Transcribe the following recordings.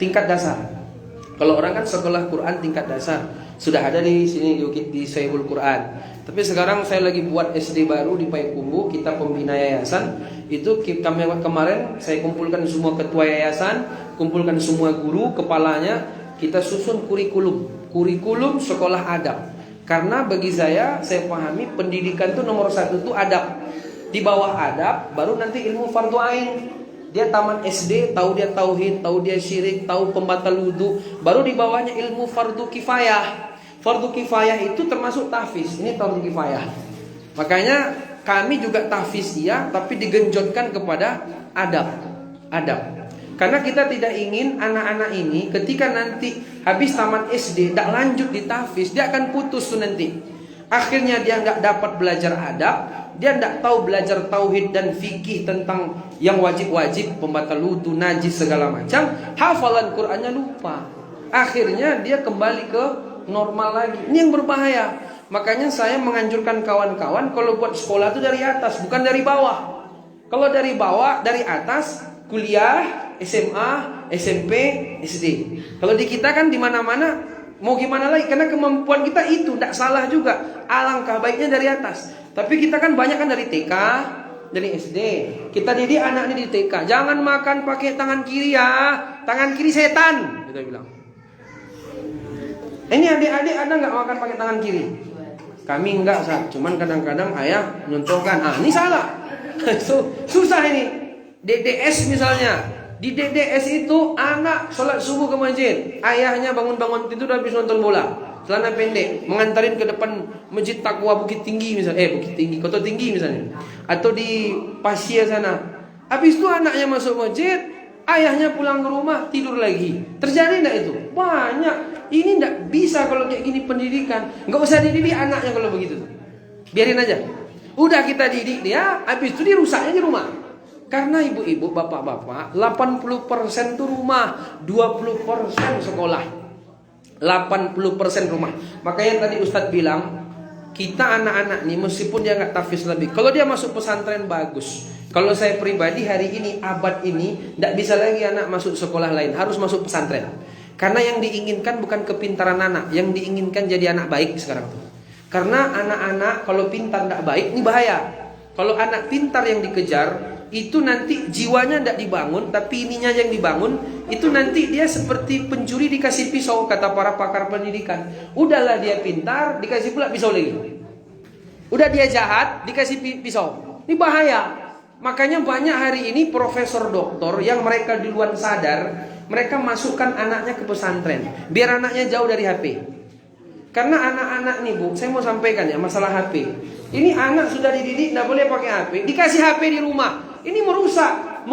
tingkat dasar. Kalau orang kan sekolah Quran tingkat dasar sudah ada di sini di Sayyidul Quran. Tapi sekarang saya lagi buat SD baru di Payakumbuh, kita pembina yayasan. Itu kemarin saya kumpulkan semua ketua yayasan, kumpulkan semua guru, kepalanya, kita susun kurikulum sekolah adab. Karena bagi saya pahami pendidikan itu nomor 1 itu adab. Di bawah adab baru nanti ilmu fardu ain. Dia taman SD, tahu dia tauhid, tahu dia syirik, tahu pembatal wudu. Baru di bawahnya ilmu fardu kifayah. Fardu kifayah itu termasuk tahfiz. Ini fardu kifayah. Makanya kami juga tahfiz iya, tapi digenjotkan kepada adab. Karena kita tidak ingin anak-anak ini ketika nanti habis taman SD tidak lanjut di tahfiz, dia akan putus tuh nanti. Akhirnya dia nggak dapat belajar adab, dia tidak tahu belajar tauhid dan fikih tentang yang wajib-wajib, pembatal wudu, najis segala macam. Hafalan Qur'annya lupa. Akhirnya dia kembali ke normal lagi. Ini yang berbahaya. Makanya saya menganjurkan kawan-kawan kalau buat sekolah itu dari atas, bukan dari bawah. Kalau dari bawah, dari atas, kuliah, SMA, SMP, SD. Kalau di kita kan di mana-mana mau gimana lagi? Karena kemampuan kita itu tidak salah juga. Alangkah baiknya dari atas. Tapi kita kan banyak kan dari TK, dari SD. Kita didik anak ini di TK. Jangan makan pakai tangan kiri ya. Tangan kiri setan, kita bilang. Ini adik-adik ada nggak makan pakai tangan kiri? Kami enggak, Ustaz. Cuman kadang-kadang ayah nyontohkan. Ini salah. Susah ini. DDS misalnya. Di DDS itu anak sholat subuh ke masjid, ayahnya bangun-bangun tidur habis nonton bola, celana pendek, mengantarin ke depan masjid Takwa Bukit Tinggi misalnya, Bukit Tinggi, Kota Tinggi misalnya, atau di Pasir sana. Habis itu anaknya masuk masjid, ayahnya pulang ke rumah tidur lagi. Terjadi enggak itu? Banyak. Ini enggak bisa kalau kayak gini pendidikan. Enggak usah dididik anaknya kalau begitu. Biarin aja. Udah kita didik dia, habis itu dia rusaknya di rumah. Karena ibu-ibu, bapak-bapak, 80% itu rumah, 20% sekolah. 80% rumah. Makanya tadi Ustadz bilang, kita anak-anak nih meskipun dia nggak tahfiz lebih, kalau dia masuk pesantren bagus. Kalau saya pribadi hari ini, abad ini, tidak bisa lagi anak masuk sekolah lain, harus masuk pesantren. Karena yang diinginkan bukan kepintaran anak, yang diinginkan jadi anak baik sekarang tuh. Karena anak-anak kalau pintar tidak baik, ini bahaya. Kalau anak pintar yang dikejar, itu nanti jiwanya tidak dibangun, tapi ininya yang dibangun. Itu nanti dia seperti pencuri dikasih pisau, kata para pakar pendidikan. Udahlah dia pintar, dikasih pula pisau lagi. Udah dia jahat, dikasih pisau. Ini bahaya. Makanya banyak hari ini profesor doktor yang mereka duluan sadar, mereka masukkan anaknya ke pesantren, biar anaknya jauh dari HP. Karena anak-anak nih Bu, saya mau sampaikan ya masalah HP. Ini anak sudah dididik tidak boleh pakai HP, dikasih HP di rumah. Ini merusak,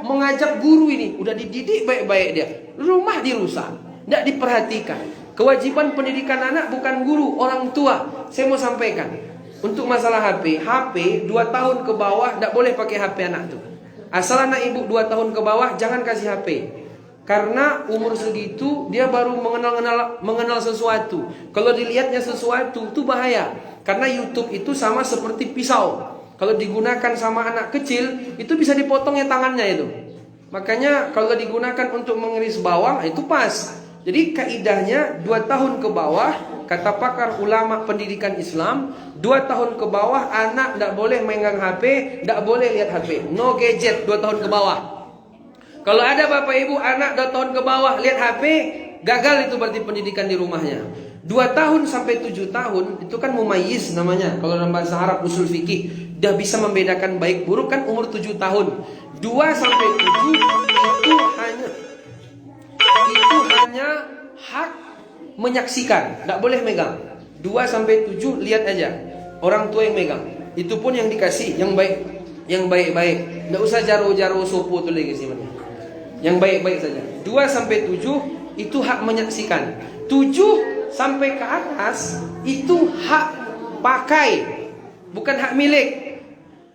mengajak guru ini. Udah dididik baik-baik dia, rumah dirusak, tidak diperhatikan. Kewajiban pendidikan anak bukan guru, orang tua. Saya mau sampaikan untuk masalah HP 2 tahun ke bawah tidak boleh pakai HP anak tuh. Asal anak ibu 2 tahun ke bawah jangan kasih HP. Karena umur segitu dia baru mengenal sesuatu. Kalau dilihatnya sesuatu itu bahaya. Karena YouTube itu sama seperti pisau. Kalau digunakan sama anak kecil itu bisa dipotongnya tangannya itu. Makanya kalau digunakan untuk mengiris bawang itu pas. Jadi kaidahnya 2 tahun ke bawah, kata pakar ulama pendidikan Islam, 2 tahun ke bawah anak tidak boleh megang HP, tidak boleh lihat HP. No gadget 2 tahun ke bawah. Kalau ada bapak ibu anak 2 tahun ke bawah lihat HP, gagal itu berarti pendidikan di rumahnya. 2 tahun sampai 7 tahun itu kan mumayyiz namanya. Kalau dalam bahasa Arab usul fikih, udah bisa membedakan baik buruk kan umur 7 tahun. 2 sampai 7 itu hanya hak menyaksikan, tidak boleh megang. 2 sampai 7 lihat aja. Orang tua yang megang. Itu pun yang dikasih yang baik, yang baik-baik. Tidak usah jaro-jaro sopo tuh lagi sih. Yang baik-baik saja. 2 sampai 7 itu hak menyaksikan. 7 sampai ke atas itu hak pakai, bukan hak milik.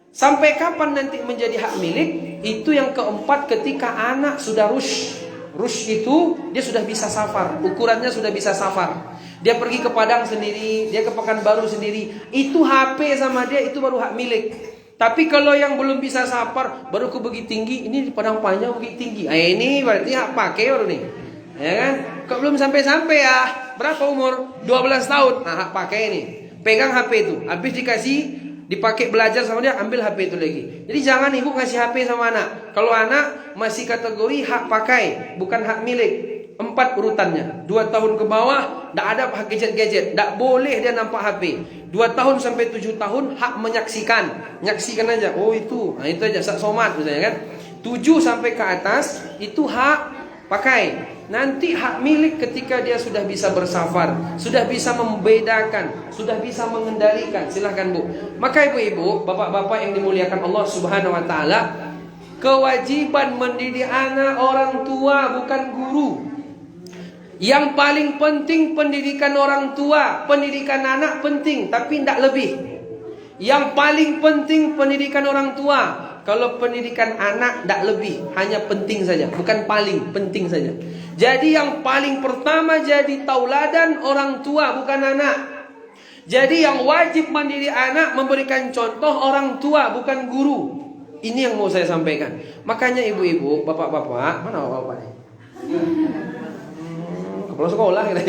Sampai kapan nanti menjadi hak milik? Itu yang keempat ketika anak sudah rush. Rush itu dia sudah bisa safar, ukurannya sudah bisa safar. Dia pergi ke Padang sendiri, dia ke Pekanbaru sendiri. Itu HP sama dia itu baru hak milik. Tapi kalau yang belum bisa sapar, baru ke Bukit Tinggi, ini di Padang Panjang Bukit Tinggi. Ini berarti hak pakai baru nih. Ya kan? Kok belum sampai-sampai ya? Berapa umur? 12 tahun. Nah, hak pakai ini. Pegang HP itu. Habis dikasih, dipakai belajar sama dia, ambil HP itu lagi. Jadi jangan ibu ngasih HP sama anak. Kalau anak masih kategori hak pakai, bukan hak milik. 4 urutannya. 2 tahun ke bawah, tidak ada gadget-gadget. Tak boleh dia nampak HP. 2 tahun sampai 7 tahun, hak menyaksikan. Nyaksikan aja. Oh itu. Nah itu aja. Sak somat misalnya kan. 7 sampai ke atas, itu hak pakai. Nanti hak milik ketika dia sudah bisa bersafar, sudah bisa membedakan, sudah bisa mengendalikan. Silahkan bu. Maka ibu-ibu, bapak-bapak yang dimuliakan Allah Subhanahu Wa Taala, kewajiban mendidik anak orang tua, bukan guru. Yang paling penting pendidikan orang tua, pendidikan anak penting, tapi tidak lebih. Yang paling penting pendidikan orang tua. Kalau pendidikan anak tidak lebih, hanya penting saja, bukan paling, penting saja. Jadi yang paling pertama jadi tauladan orang tua, bukan anak. Jadi yang wajib mendidik anak, memberikan contoh orang tua, bukan guru. Ini yang mau saya sampaikan. Makanya ibu-ibu, bapak-bapak, mana bapak-bapaknya? Kepala sekolah gitu.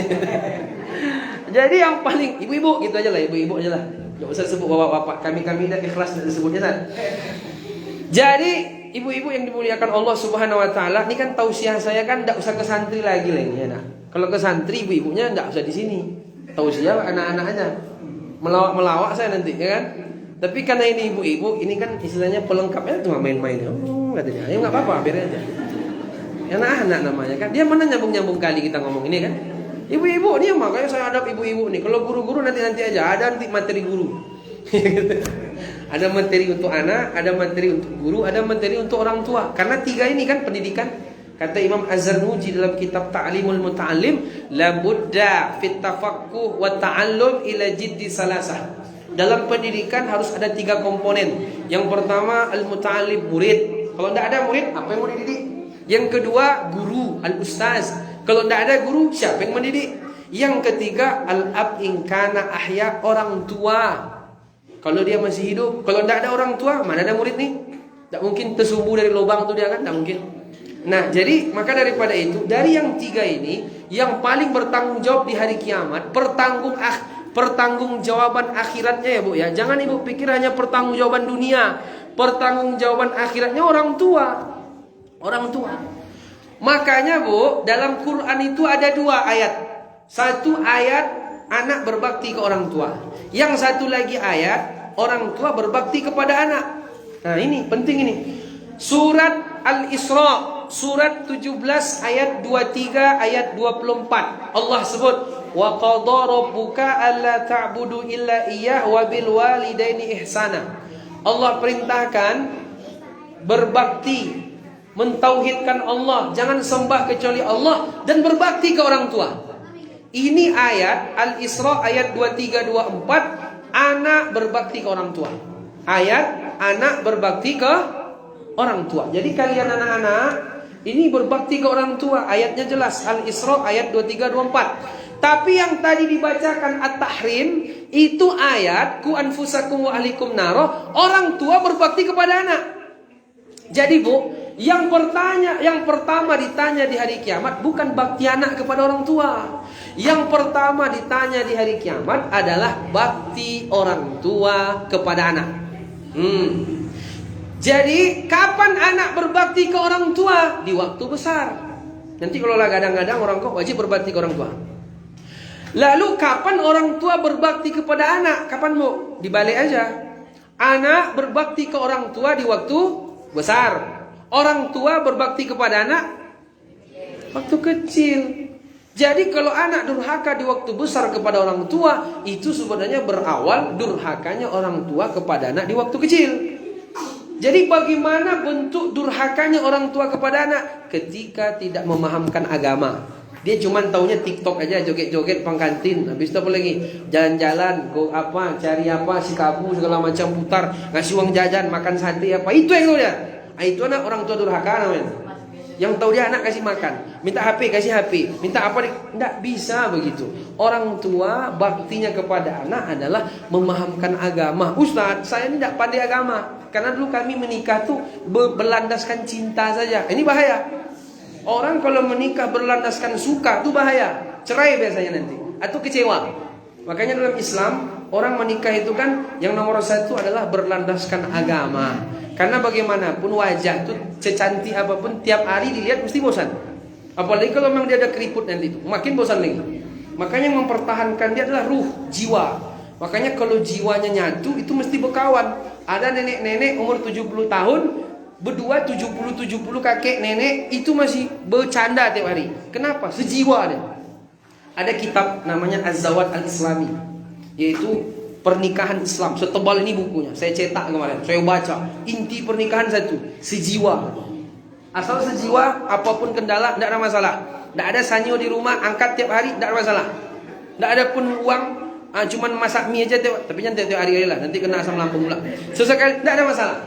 Jadi yang paling, ibu-ibu gitu aja lah, ibu-ibu aja lah. Gak usah sebut bapak-bapak, kami-kami tidak ikhlas tidak disebutnya kan. Jadi ibu-ibu yang dimuliakan Allah Subhanahu Wa Taala, ini kan tausiah saya kan tidak usah ke santri lagi lah ini ya. Nah. Kalau ke santri ibu-ibunya tidak usah di sini. Tausiah anak-anak aja. Melawak saya nanti ya kan. Tapi karena ini ibu-ibu, ini kan istilahnya pelengkapnya cuma main-main. Oh, kata dia. Ya enggak apa-apa, biarin aja. Anak-anak namanya kan. Dia mana nyambung-nyambung kali kita ngomong ini kan. Ibu-ibu ini makanya saya hadap ibu-ibu nih. Kalau guru-guru nanti aja ada nanti materi guru. Ada materi untuk anak, ada materi untuk guru, ada materi untuk orang tua. Karena 3 ini kan pendidikan. Kata Imam Az-Zarnuji dalam kitab Ta'limul Muta'allim, la budda fit tafaqquh wa ta'allum ila jiddi salasah. Dalam pendidikan harus ada 3 komponen. Yang pertama al-muta'allim, murid. Kalau tidak ada murid, apa yang mau dididik? Yang kedua guru, al-ustaz. Kalau tidak ada guru, siapa yang mendidik? Yang ketiga al-ab in kana ahya, orang tua. Kalau dia masih hidup, kalau tidak ada orang tua, mana ada murid nih? Tak mungkin tersumbu dari lubang tu dia kan, tak mungkin. Nah, jadi maka daripada itu, dari yang 3 ini, yang paling bertanggung jawab di hari kiamat, pertanggungjawaban akhiratnya ya bu ya. Jangan ibu pikir hanya pertanggungjawaban dunia, pertanggungjawaban akhiratnya orang tua. Orang tua. Makanya bu, dalam Quran itu ada 2 ayat. Satu ayat anak berbakti ke orang tua. Yang satu lagi ayat orang tua berbakti kepada anak. Nah ini penting ini. Surat Al-Isra, surat 17 ayat 23 ayat 24. Allah sebut, wa qadha rabbuka alla ta'budu illa iyyah wa bil walidaini ihsana. Allah perintahkan berbakti, mentauhidkan Allah, jangan sembah kecuali Allah, dan berbakti ke orang tua. Ini ayat Al-Isra ayat 23-24, anak berbakti ke orang tua. Ayat anak berbakti ke orang tua. Jadi kalian anak-anak ini berbakti ke orang tua. Ayatnya jelas Al-Isra ayat 23-24. Tapi yang tadi dibacakan At-Tahrim itu ayat ku anfusakum wa ahlikum naro, orang tua berbakti kepada anak. Jadi bu, yang pertama ditanya di hari kiamat bukan bakti anak kepada orang tua. Yang pertama ditanya di hari kiamat adalah bakti orang tua kepada anak. Jadi kapan anak berbakti ke orang tua? Di waktu besar. Nanti kalau kadang-kadang orang tua wajib berbakti ke orang tua. Lalu kapan orang tua berbakti kepada anak? Kapan bu? Dibalik aja. Anak berbakti ke orang tua di waktu besar. Orang tua berbakti kepada anak waktu kecil. Jadi kalau anak durhaka di waktu besar kepada orang tua, itu sebenarnya berawal durhakanya orang tua kepada anak di waktu kecil. Jadi bagaimana bentuk durhakanya orang tua kepada anak? Ketika tidak memahamkan agama. Dia cuma taunya TikTok aja, joget-joget pangkantin. Habis itu apa lagi? Jalan-jalan, cari sikabu segala macam, putar, ngasih uang jajan, makan sate apa. Itu yang tahu dia. Itu anak orang tua durhaka namanya. Yang tahu dia anak kasih makan, minta HP kasih HP, minta apa tidak bisa begitu. Orang tua baktinya kepada anak adalah memahamkan agama. Ustaz, saya ini tidak pandai agama. Karena dulu kami menikah tuh berlandaskan cinta saja. Ini bahaya. Orang kalau menikah berlandaskan suka tuh bahaya. Cerai biasanya nanti. Atau kecewa. Makanya dalam Islam, orang menikah itu kan yang nomor satu adalah berlandaskan agama. Karena bagaimanapun wajah tuh secantik apapun tiap hari dilihat mesti bosan. Apalagi kalau memang dia ada keriput nanti itu, makin bosan lagi. Makanya yang mempertahankan dia adalah ruh, jiwa. Makanya kalau jiwanya nyatu itu mesti berkawan. Ada nenek-nenek umur 70 tahun berdua 70 kakek nenek itu masih bercanda tiap hari. Kenapa? Sejiwa ada. Ada kitab namanya Az-Zawad Al-Islami, yaitu pernikahan Islam. Setebal ini bukunya. Saya cetak kemarin, saya baca. Inti pernikahan satu, sejiwa. Asal sejiwa, apapun kendala tidak ada masalah. Tidak ada sanyo di rumah, angkat tiap hari, tidak ada masalah. Tidak ada pun uang, cuman masak mie aja tapi jangan tiap hari lah, nanti kena asam lambung pula. Sesekali tidak ada masalah.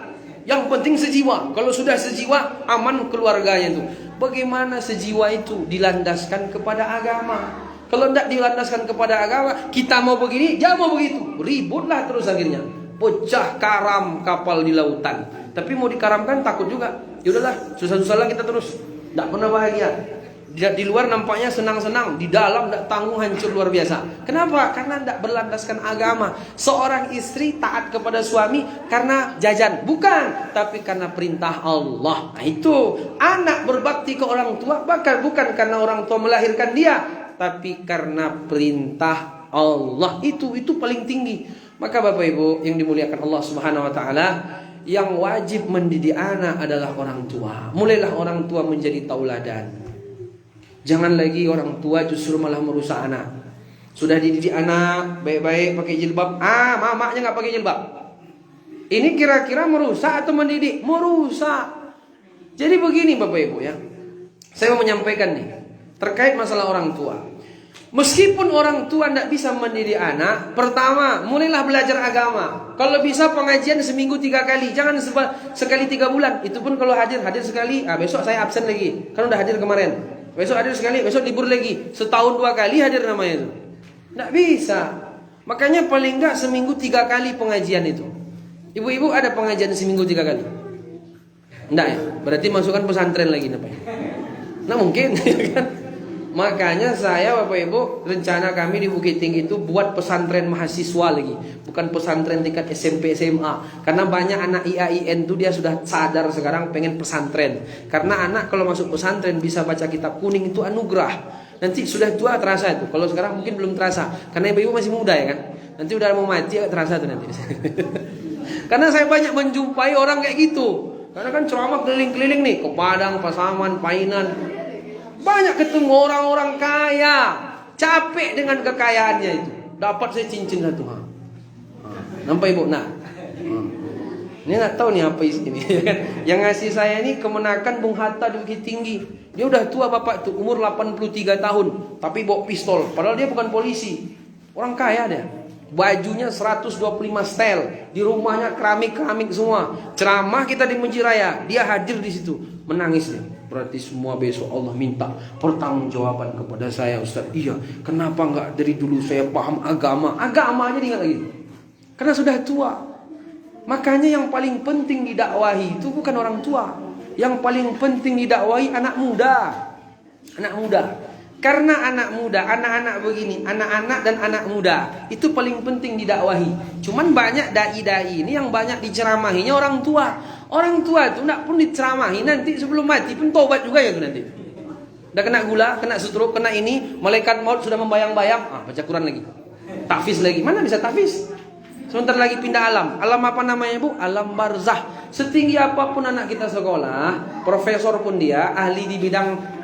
Yang penting sejiwa. Kalau sudah sejiwa, aman keluarganya itu. Bagaimana sejiwa itu dilandaskan kepada agama? Kalau tidak dilandaskan kepada agama, kita mau begini, dia mau begitu, ributlah terus akhirnya. Pecah karam kapal di lautan. Tapi mau dikaramkan takut juga. Yaudahlah, susah-susahlah kita terus. Tidak pernah bahagia. Di luar nampaknya senang-senang, di dalam tidak tanggung, hancur luar biasa. Kenapa? Karena tidak berlandaskan agama. Seorang istri taat kepada suami karena jajan, bukan, tapi karena perintah Allah. Nah, itu anak berbakti ke orang tua, bahkan bukan karena orang tua melahirkan dia, tapi karena perintah Allah. Itu paling tinggi. Maka Bapak Ibu yang dimuliakan Allah Subhanahu wa taala, yang wajib mendidik anak adalah orang tua. Mulailah orang tua menjadi tauladan. Jangan lagi orang tua justru malah merusak anak. Sudah dididik anak baik-baik pakai jilbab, mamanya nggak pakai jilbab. Ini kira-kira merusak atau mendidik? Merusak. Jadi begini Bapak Ibu ya, saya mau menyampaikan nih terkait masalah orang tua. Meskipun orang tua tidak bisa mendidik anak, pertama mulailah belajar agama. Kalau bisa pengajian seminggu 3 kali, jangan sekali 3 bulan. Itu pun kalau hadir sekali, besok saya absen lagi, kan udah hadir kemarin. Besok hadir sekali, besok libur lagi. Setahun 2 kali hadir namanya itu. Tidak bisa. Makanya paling enggak seminggu 3 kali pengajian itu. Ibu-ibu ada pengajian seminggu 3 kali? Enggak ya? Berarti masukkan pesantren lagi namanya. Nah mungkin kan. Makanya saya Bapak Ibu, rencana kami di Bukit Tinggi itu buat pesantren mahasiswa lagi, bukan pesantren tingkat SMP SMA. Karena banyak anak IAIN itu dia sudah sadar sekarang pengen pesantren. Karena anak kalau masuk pesantren bisa baca kitab kuning itu anugerah. Nanti sudah tua terasa itu. Kalau sekarang mungkin belum terasa, karena ibu-ibu masih muda ya kan. Nanti udah mau mati terasa tuh nanti. Karena saya banyak menjumpai orang kayak gitu. Karena kan ceramah keliling-keliling nih ke Padang, Pasaman, Painan. Banyak ketemu orang-orang kaya, capek dengan kekayaannya itu. Dapat saya cincin satu. Nampak ibu? Nah, ini nggak tahu nih apa isinya. Yang ngasih saya ini kemenakan Bung Hatta di Bukit Tinggi. Dia udah tua bapak tuh, umur 83 tahun, tapi bawa pistol. Padahal dia bukan polisi, orang kaya dia. Bajunya 125 setel, di rumahnya keramik semua. Ceramah kita di Masjid Raya, dia hadir di situ, menangis dia. Berarti semua besok Allah minta pertanggungjawaban kepada saya, Ustaz. Iya, kenapa enggak dari dulu saya paham agama? Agamanya diingat lagi. Karena sudah tua. Makanya yang paling penting didakwahi itu bukan orang tua. Yang paling penting didakwahi anak muda. Anak muda. Karena anak muda, anak-anak begini, anak-anak dan anak muda itu paling penting didakwahi. Cuman banyak dai-dai ini yang banyak diceramahinya orang tua. Orang tua itu tidak pun diceramahi, nanti sebelum mati pun tobat juga ya itu nanti. Udah kena gula, kena stroke, kena ini, malaikat maut sudah membayang-bayang, baca Quran lagi. Tahfiz lagi. Mana bisa tahfiz? Sebentar lagi pindah alam. Alam apa namanya Bu? Alam barzah. Setinggi apapun anak kita sekolah, profesor pun dia, ahli di bidang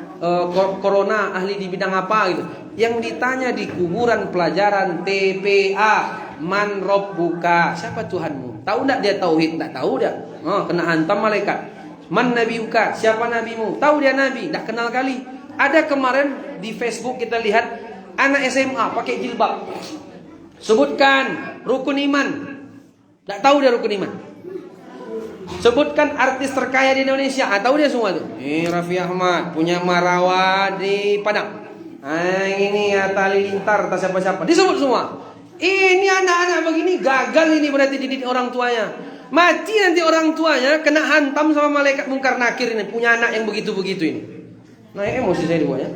corona, ahli di bidang apa gitu. Yang ditanya di kuburan pelajaran TPA, man rabbuka, siapa Tuhanmu? Tahu enggak dia tauhid? Enggak tahu dia. Kena hantam malaikat. Man nabiuka, siapa nabimu? Tahu dia nabi? Enggak kenal kali. Ada kemarin di Facebook kita lihat anak SMA pakai jilbab. Sebutkan rukun iman. Enggak tahu dia rukun iman. Sebutkan artis terkaya di Indonesia. Tahu dia semua tuh. Raffi Ahmad punya Marawa di Padang. Ini Atta Halilintar, siapa-siapa. Disebut semua. Ini anak-anak begini gagal ini berarti dididik orang tuanya. Mati nanti orang tuanya kena hantam sama malaikat mungkar nakir ini, punya anak yang begitu-begitu ini. Nah, emosi saya dua ya.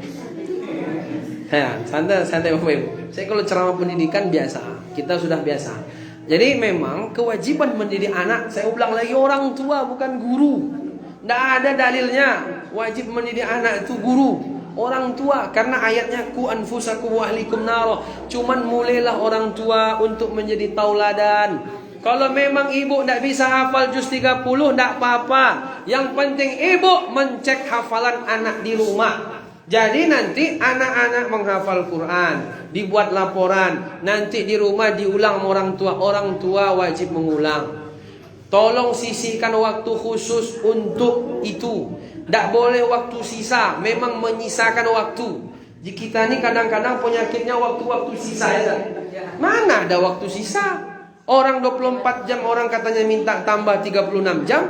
Ya, santai Bapak Ibu. Saya kalau ceramah pendidikan biasa, kita sudah biasa. Jadi memang kewajiban mendidik anak, saya ulang lagi, orang tua bukan guru. Tidak ada dalilnya wajib mendidik anak itu guru, orang tua, karena ayatnya ku anfusakum wa ahlikum naro. Cuman mulailah orang tua untuk menjadi tauladan. Kalau memang ibu tidak bisa hafal juz 30, tidak apa-apa. Yang penting ibu mencek hafalan anak di rumah. Jadi nanti anak-anak menghafal Quran, dibuat laporan, nanti di rumah diulang sama orang tua. Orang tua wajib mengulang. Tolong sisihkan waktu khusus untuk itu. Tidak boleh waktu sisa, memang menyisakan waktu. Di kita ini kadang-kadang penyakitnya waktu-waktu sisa ya. Mana ada waktu sisa? Orang 24 jam orang katanya minta tambah 36 jam.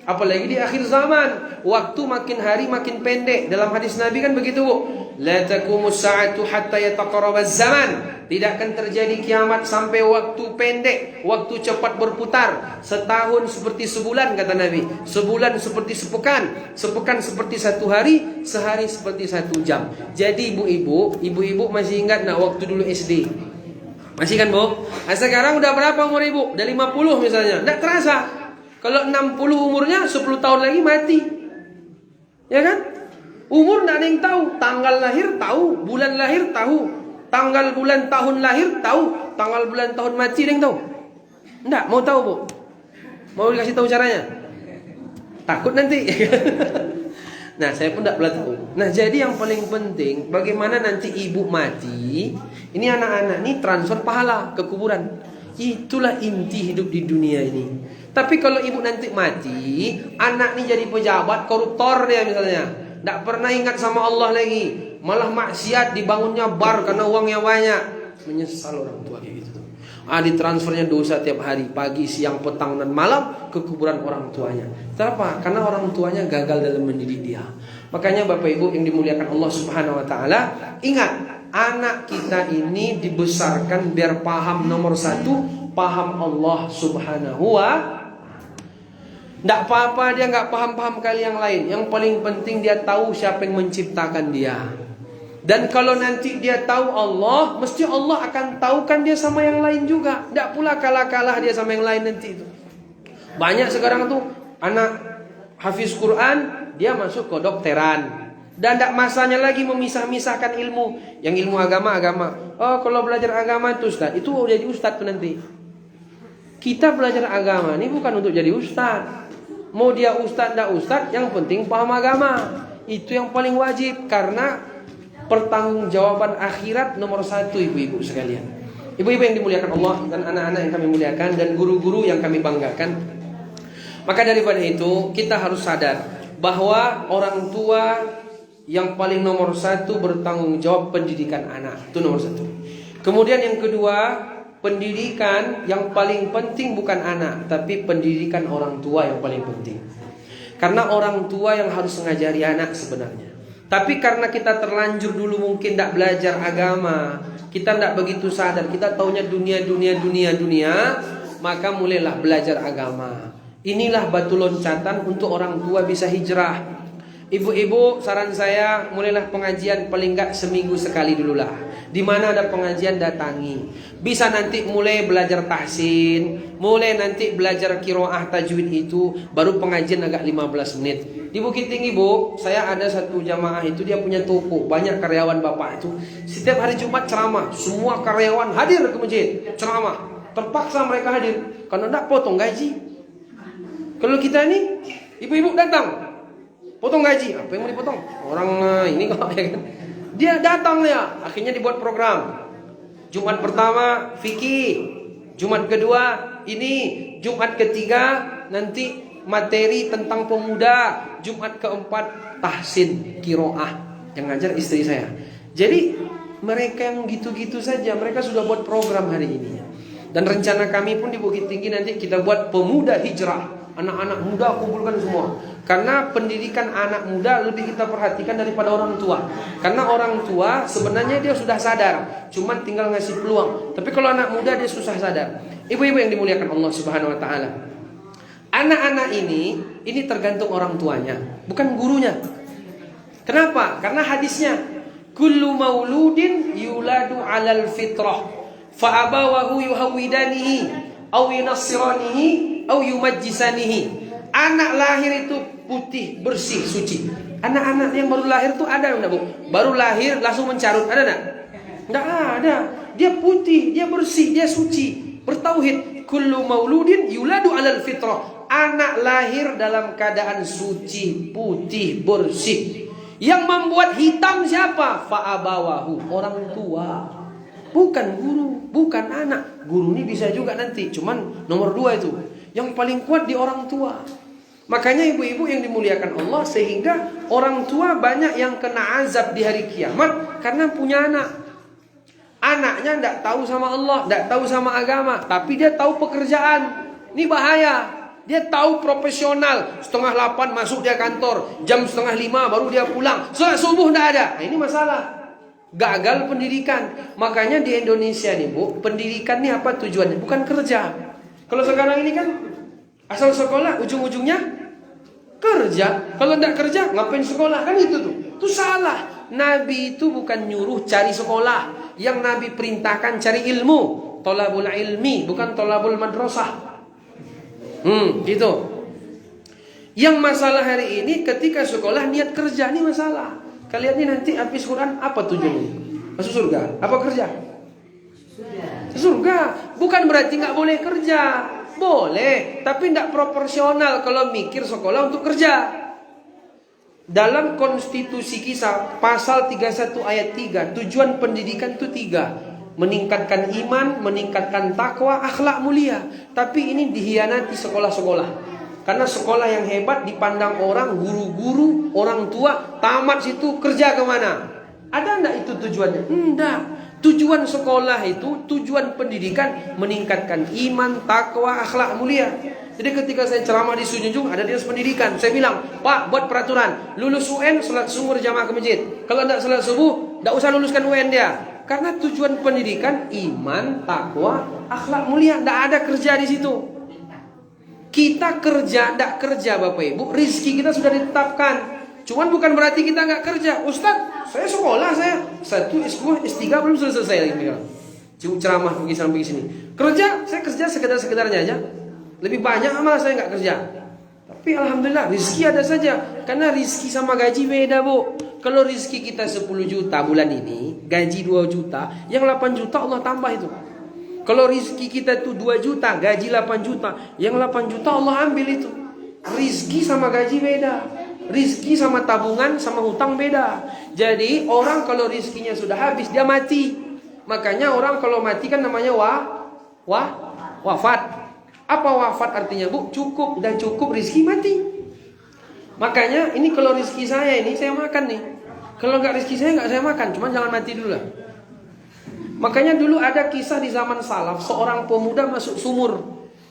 Apalagi di akhir zaman, waktu makin hari makin pendek. Dalam hadis Nabi kan begitu, Bu. La taqumus sa'atu hatta yataqarrabaz zaman. Tidak akan terjadi kiamat sampai waktu pendek, waktu cepat berputar. Setahun seperti sebulan kata Nabi, sebulan seperti sepekan, sepekan seperti satu hari, sehari seperti 1 jam. Jadi ibu-ibu masih ingat nak waktu dulu SD? Masih kan, Bu? Nah, sekarang udah berapa umur ibu? Udah 50 misalnya. Tidak terasa. Kalau 60 umurnya, 10 tahun lagi mati. Ya kan? Umur tidak ada yang tahu. Tanggal lahir tahu, bulan lahir tahu, tanggal bulan tahun lahir tahu, tanggal bulan tahun mati ada yang tahu? Tidak, mau tahu, Bu? Mau dikasih tahu caranya? Takut nanti. Nah, saya pun tidak pernah tahu. Nah, jadi yang paling penting, bagaimana nanti ibu mati, ini anak-anak ini transfer pahala ke kuburan. Itulah inti hidup di dunia ini. Tapi kalau ibu nanti mati, anak ini jadi pejabat, koruptor dia misalnya, tidak pernah ingat sama Allah lagi, malah maksiat, dibangunnya bar karena uangnya banyak, menyesal orang tua kayak gitu. Ditransfernya dosa tiap hari, pagi, siang, petang, dan malam ke kuburan orang tuanya. Kenapa? Karena orang tuanya gagal dalam mendidik dia. Makanya Bapak Ibu yang dimuliakan Allah Subhanahu Wa Taala, ingat, anak kita ini dibesarkan biar paham nomor satu, paham Allah Subhanahu Wa. Tidak apa-apa dia nggak paham-paham kali yang lain. Yang paling penting dia tahu siapa yang menciptakan dia. Dan kalau nanti dia tahu Allah, mesti Allah akan tahukan dia sama yang lain juga. Tidak pula kalah-kalah dia sama yang lain nanti itu. Banyak sekarang tuh anak hafiz Quran, dia masuk ke dokteran. Dan tidak masanya lagi memisah-misahkan ilmu. Yang ilmu agama. Oh, kalau belajar agama itu Ustaz, itu jadi Ustaz tuh nanti. Kita belajar agama ini bukan untuk jadi Ustaz. Mau dia Ustaz tidak Ustaz, yang penting paham agama. Itu yang paling wajib. Karena pertanggungjawaban akhirat nomor satu, ibu-ibu sekalian. Ibu-ibu yang dimuliakan Allah dan anak-anak yang kami muliakan dan guru-guru yang kami banggakan. Maka daripada itu kita harus sadar bahwa orang tua yang paling nomor satu bertanggung jawab pendidikan anak. Itu nomor satu. Kemudian yang kedua, pendidikan yang paling penting bukan anak, tapi pendidikan orang tua yang paling penting. Karena orang tua yang harus mengajari anak sebenarnya. Tapi karena kita terlanjur dulu mungkin tidak belajar agama, kita tidak begitu sadar, kita taunya dunia, maka mulailah belajar agama. Inilah batu loncatan untuk orang tua bisa hijrah. Ibu-ibu, saran saya mulailah pengajian paling enggak seminggu sekali dululah. Di mana ada pengajian datangi. Bisa nanti mulai belajar tahsin, mulai nanti belajar qiraah tajwid itu, baru pengajian agak 15 menit. Di Bukit Tinggi, Bu, saya ada satu jamaah itu, dia punya toko, banyak karyawan bapak itu. Setiap hari Jumat ceramah, semua karyawan hadir ke masjid, ceramah. Terpaksa mereka hadir karena tidak potong gaji. Kalau kita ini, ibu-ibu datang, potong gaji, apa yang mau dipotong? Orang ini kok ya kan. Dia datang ya, akhirnya dibuat program. Jumat pertama fikih, Jumat kedua ini, Jumat ketiga nanti materi tentang pemuda, Jumat keempat tahsin qiraah yang ngajar istri saya. Jadi mereka yang gitu-gitu saja, mereka sudah buat program hari ini. Dan rencana kami pun di Bukit Tinggi nanti kita buat pemuda hijrah. Anak-anak muda kumpulkan semua. Karena pendidikan anak muda lebih kita perhatikan daripada orang tua. Karena orang tua sebenarnya dia sudah sadar, cuman tinggal ngasih peluang. Tapi kalau anak muda dia susah sadar. Ibu-ibu yang dimuliakan Allah Subhanahu Wa Taala, Anak-anak ini tergantung orang tuanya, bukan gurunya. Kenapa? Karena hadisnya, kullu mauludin yuladu 'alal fitrah, fa abawahu yuhawidanihi aw yunassiranihi aw yumajjisanihi. Anak lahir itu putih, bersih, suci. Anak-anak yang baru lahir itu ada enggak, Bu? Baru lahir langsung mencarut, ada enggak? Enggak ada. Dia putih, dia bersih, dia suci, bertauhid. Kullu mauludin yuladu 'alal fitrah. Anak lahir dalam keadaan suci, putih, bersih. Yang membuat hitam siapa? Fa'abawahu, orang tua. Bukan guru, bukan anak. Guru ini bisa juga nanti, cuman nomor 2 itu. Yang paling kuat di orang tua. Makanya ibu-ibu yang dimuliakan Allah, sehingga orang tua banyak yang kena azab di hari kiamat karena punya anak. Anaknya tidak tahu sama Allah, tidak tahu sama agama, tapi dia tahu pekerjaan. Ini bahaya. Dia tahu profesional, 7:30 masuk dia kantor, jam 4:30 baru dia pulang, sholat subuh tidak ada. Nah, ini masalah. Gagal pendidikan. Makanya di Indonesia nih, Bu, pendidikan ini apa tujuannya? Bukan kerja. Kalau sekarang ini kan asal sekolah ujung-ujungnya kerja. Kalau tidak kerja ngapain sekolah? Kan itu tuh. Itu salah. Nabi itu bukan nyuruh cari sekolah. Yang Nabi perintahkan cari ilmu. Tolabul ilmi, bukan tolabul madrasah. Gitu. Yang masalah hari ini ketika sekolah niat kerja, ini masalah. Kalian ini nanti habis Quran apa tujuannya? Masuk surga? Apa kerja? Surga. Bukan berarti nggak boleh kerja. Boleh, tapi tidak proporsional kalau mikir sekolah untuk kerja. Dalam konstitusi kita pasal 31 ayat 3, tujuan pendidikan itu 3. Meningkatkan iman, meningkatkan takwa, akhlak mulia. Tapi ini dihianati sekolah-sekolah. Karena sekolah yang hebat dipandang orang, guru-guru, orang tua, tamat situ kerja kemana? Ada enggak itu tujuannya? Enggak. Tujuan sekolah itu, tujuan pendidikan meningkatkan iman, takwa, akhlak mulia. Jadi ketika saya ceramah di Sujunjung, ada dinas pendidikan. Saya bilang, Pak, buat peraturan, lulus UN, salat subuh jamaah ke masjid. Kalau enggak salat subuh, enggak usah luluskan UN dia. Karena tujuan pendidikan iman, takwa, akhlak mulia. Tidak ada kerja di situ. Kita kerja, tidak kerja Bapak Ibu. Rizki kita sudah ditetapkan. Cuman bukan berarti kita nggak kerja. Ustaz, saya sekolah, saya 1, S2, S3 belum selesai lagi. Ceramah pergi sana pergi sini. Kerja, saya kerja sekedar-sekedarnya aja. Lebih banyak malah saya nggak kerja. Tapi alhamdulillah rizki ada saja. Karena rizki sama gaji beda, Bu. Kalau rizki kita 10 juta bulan ini, gaji 2 juta, yang 8 juta Allah tambah itu. Kalau rizki kita itu 2 juta, gaji 8 juta, yang 8 juta Allah ambil itu. Rizki sama gaji beda. Rizki sama tabungan sama hutang beda. Jadi orang kalau rizkinya sudah habis, dia mati. Makanya orang kalau mati kan namanya wafat. Apa wafat artinya, Bu? Cukup, udah cukup rizki mati. Makanya ini kalau rizki saya ini saya makan nih. Kalau nggak rizki saya nggak saya makan. Cuma jangan mati dulu lah. Makanya dulu ada kisah di zaman salaf, seorang pemuda masuk sumur.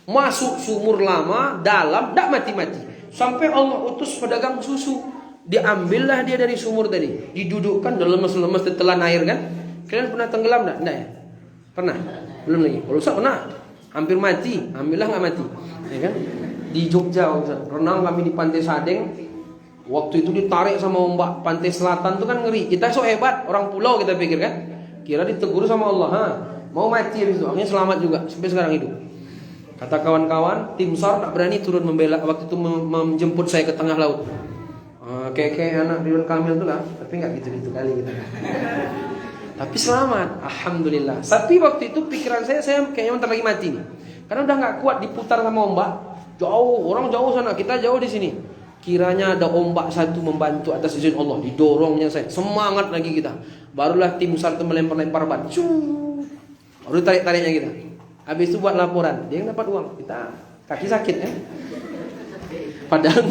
Masuk sumur lama, dalam, tidak mati-mati. Sampai Allah utus pedagang susu. Diambillah dia dari sumur tadi. Didudukkan dalam lemas-lemas ditelan air kan. Kalian pernah tenggelam enggak? Enggak ya? Pernah? Belum lagi. Kalau Ustaz pernah. Hampir mati. Alhamdulillah nggak mati. Ya kan? Di Jogja Ustaz, renang kami di Pantai Sadeng. Waktu itu ditarik sama ombak. Pantai Selatan itu kan ngeri. Kita so hebat, orang pulau kita pikir kan. Kira ditegur sama Allah, mau mati habis itu. Akhirnya selamat juga, sampai sekarang hidup. Kata kawan-kawan, tim SAR tak berani turun membela waktu itu menjemput saya ke tengah laut. Kayak anak Ridwan Kamil itu lah, tapi nggak gitu-gitu kali kita. Tapi selamat, alhamdulillah. Tapi waktu itu pikiran saya kayaknya bentar lagi mati nih. Karena udah nggak kuat diputar sama ombak. Jauh, orang jauh sana, kita jauh di sini. Kiranya ada ombak satu membantu atas izin Allah, didorongnya saya. Semangat lagi kita. Barulah tim SAR itu melempar-lempar ban. Baru tarik-tariknya kita. Habis itu buat laporan, dia yang dapat uang, kita kaki sakit kan. Padahal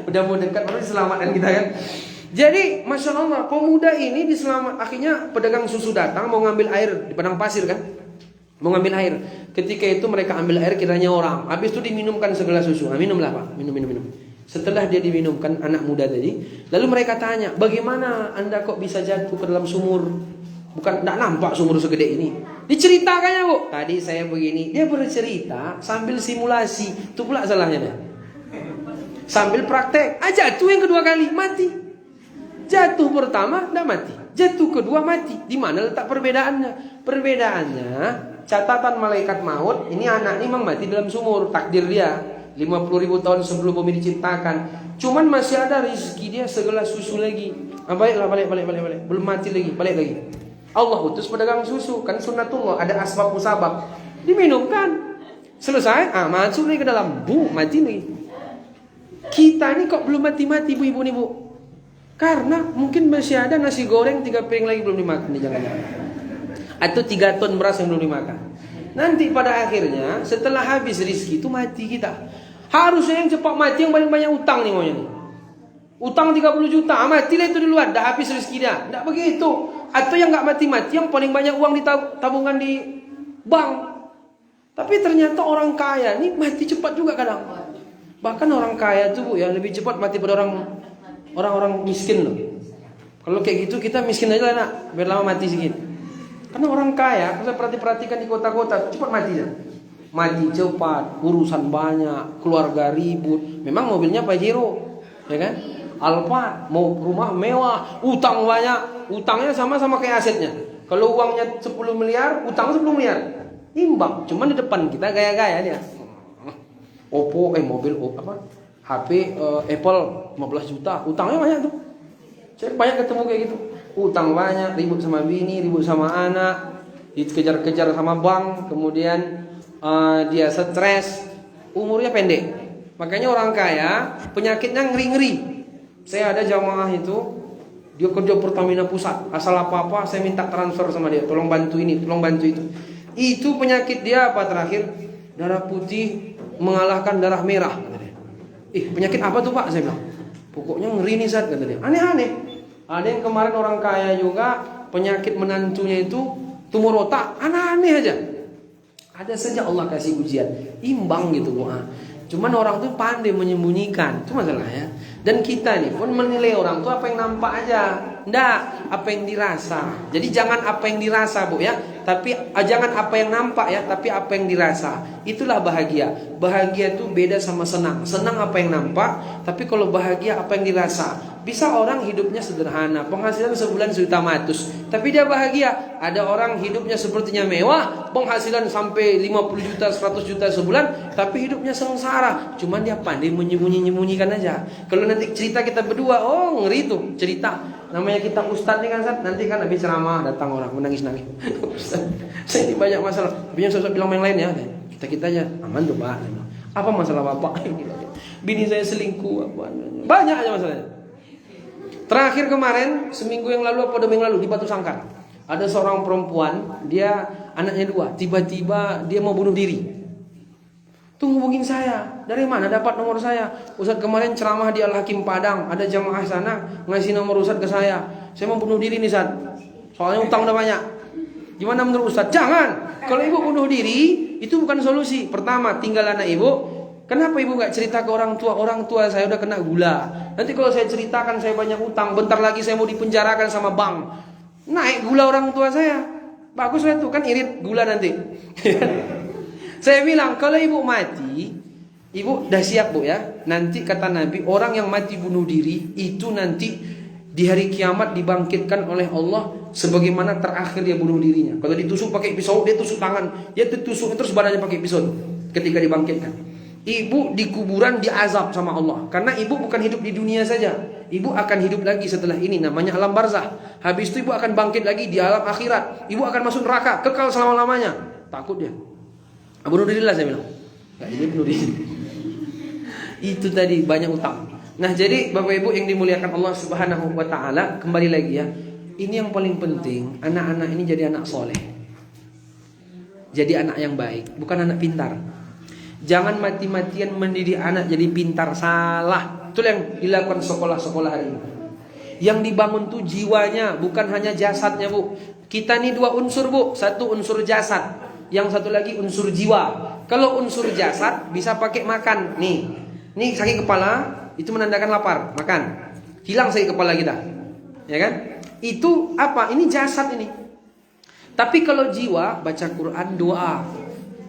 udah mau dekat, baru diselamatkan kita kan. Jadi Masya Allah, pemuda ini diselamat. Akhirnya pedagang susu datang mau ngambil air di padang pasir kan. Mau ngambil air. Ketika itu mereka ambil air kiranya orang. Habis itu diminumkan segelas susu. Minumlah Pak, minum. Setelah dia diminumkan anak muda tadi, lalu mereka tanya, bagaimana Anda kok bisa jatuh ke dalam sumur? Bukan tidak nampak sumur segede ini. Diceritakannya bu, tadi saya begini. Dia bercerita sambil simulasi. Itu pula salahnya dia. Sambil praktek. Jatuh yang kedua kali mati. Jatuh pertama tidak mati. Jatuh kedua mati. Di mana letak perbedaannya? Perbedaannya catatan malaikat maut. Ini anak ini memang mati dalam sumur. Takdir dia 50.000 tahun sebelum bumi diciptakan. Cuman masih ada rezeki dia segelas susu lagi. Balik. Belum mati lagi. Balik lagi. Allah utus pedagang susu, kan sunnatullah, ada asbab musabab. Diminumkan. Selesai, masuk lagi ke dalam, mati lagi. Kita ini kok belum mati-mati ibu-ibu nih bu? Karena mungkin masih ada nasi goreng 3 piring lagi belum dimakan nih, jangan-jangan. Atau 3 ton beras yang belum dimakan. Nanti pada akhirnya setelah habis rezeki itu mati kita. Harusnya yang cepat mati yang paling banyak utang nih maunya nih. Utang 30 juta, matilah itu duluan, dah habis rezeki dia. Tidak begitu. Atau yang nggak mati-mati, yang paling banyak uang di tabungan di bank. Tapi ternyata orang kaya ini mati cepat juga kadang. Bahkan orang kaya itu bu ya lebih cepat mati pada orang miskin loh. Kalau kayak gitu kita miskin aja lah nak, biar lama mati sedikit. Karena orang kaya, kalau saya perhatikan di kota-kota cepat mati ya. Mati cepat, urusan banyak, keluarga ribut. Memang mobilnya Pajero, ya kan? Alfa, mau rumah mewah, utang banyak. Utangnya sama kayak asetnya. Kalau uangnya 10 miliar, utang 10 miliar. Imbang, cuman di depan kita gaya-gaya dia. Oppo, mobil HP Apple 15 juta, utangnya banyak tuh. Saya banyak ketemu kayak gitu. Utang banyak, ribut sama bini, ribut sama anak, dikejar-kejar sama bank, kemudian dia stres, umurnya pendek. Makanya orang kaya penyakitnya ngeri-ngeri. Saya ada jamaah itu, dia kerja Pertamina Pusat. Asal apa-apa saya minta transfer sama dia, tolong bantu ini, tolong bantu itu. Itu penyakit dia apa terakhir? Darah putih mengalahkan darah merah, kata dia. Penyakit apa tuh Pak? Saya bilang. Pokoknya ngeri nih Zat, kata dia. Aneh-aneh. Ada yang kemarin orang kaya juga, penyakit menantunya itu tumor otak, aneh-aneh aja. Ada saja Allah kasih ujian, imbang gitu Bu. Cuman orang tuh pandai menyembunyikan, itu masalahnya. Dan kita nih pun menilai orang tuh apa yang nampak aja, ndak apa yang dirasa. Jadi jangan apa yang dirasa Bu ya, tapi jangan apa yang nampak ya, tapi apa yang dirasa. Itulah bahagia. Bahagia itu beda sama senang. Senang apa yang nampak, tapi kalau bahagia apa yang dirasa. Bisa orang hidupnya sederhana, penghasilan sebulan 1.500.000, tapi dia bahagia. Ada orang hidupnya sepertinya mewah, penghasilan sampai 50 juta, 100 juta sebulan, tapi hidupnya sengsara. Cuman dia pandai menyembunyikan aja. Kalau nanti cerita kita berdua, ngeri tuh cerita. Namanya kita ustadz nih kan, nanti kan habis ceramah datang orang menangis-nangis. Saya ini banyak masalah. Tapi yang sosok bilang yang lain ya, kita aja aman tuh Pak. Apa masalah Bapak? Bini saya selingkuh, apa? Banyak aja masalahnya. Terakhir kemarin, seminggu yang lalu atau 2 minggu lalu di Batu Sangkar, ada seorang perempuan, dia anaknya 2, tiba-tiba dia mau bunuh diri. Tuh hubungin saya, dari mana dapat nomor saya? Ustadz kemarin ceramah di Al-Hakim Padang, ada jamaah sana ngasih nomor Ustadz ke saya mau bunuh diri nih Ustadz, soalnya utang udah banyak. Gimana menurut Ustadz? Jangan, kalau ibu bunuh diri itu bukan solusi. Pertama, tinggal anak ibu. Kenapa ibu gak cerita ke orang tua? Orang tua saya udah kena gula. Nanti kalau saya ceritakan saya banyak utang, bentar lagi saya mau dipenjarakan sama bank. Naik gula orang tua saya. Bagus lah tuh, kan irit gula nanti. Saya bilang kalau ibu mati, ibu dah siap Bu ya. Nanti kata Nabi, orang yang mati bunuh diri itu nanti di hari kiamat dibangkitkan oleh Allah sebagaimana terakhir dia bunuh dirinya. Kalau ditusuk pakai pisau, dia tusuk tangan, dia tusuk terus badannya pakai pisau ketika dibangkitkan. Ibu di kuburan diazab sama Allah. Karena ibu bukan hidup di dunia saja. Ibu akan hidup lagi setelah ini. Namanya alam barzah. Habis itu ibu akan bangkit lagi di alam akhirat. Ibu akan masuk neraka. Kekal selama-lamanya. Takut dia. Bunuh diri lah saya bilang. Gak jadi bunuh diri. Itu tadi banyak utang. Nah jadi Bapak Ibu yang dimuliakan Allah Subhanahu wa ta'ala. Kembali lagi ya. Ini yang paling penting. Anak-anak ini jadi anak soleh. Jadi anak yang baik. Bukan anak pintar. Jangan mati-matian mendidik anak jadi pintar, salah. Itu yang dilakukan sekolah-sekolah hari ini. Yang dibangun tuh jiwanya, bukan hanya jasadnya Bu. Kita nih 2 unsur Bu. Satu unsur jasad, yang satu lagi unsur jiwa. Kalau unsur jasad bisa pakai makan. Nih sakit kepala, itu menandakan lapar, makan. Hilang sakit kepala kita, ya kan? Itu apa? Ini jasad ini. Tapi kalau jiwa, baca Quran, doa.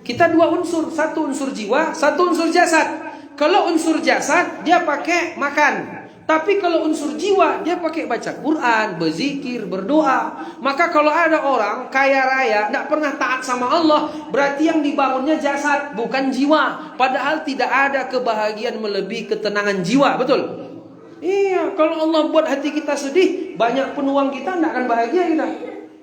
Kita dua unsur, satu unsur jiwa, satu unsur jasad. Kalau unsur jasad dia pakai makan. Tapi kalau unsur jiwa dia pakai baca Quran, berzikir, berdoa. Maka kalau ada orang kaya raya tidak pernah taat sama Allah, berarti yang dibangunnya jasad, bukan jiwa. Padahal tidak ada kebahagiaan melebihi ketenangan jiwa, betul? Iya, kalau Allah buat hati kita sedih, banyak peluang kita tidak akan bahagia kita.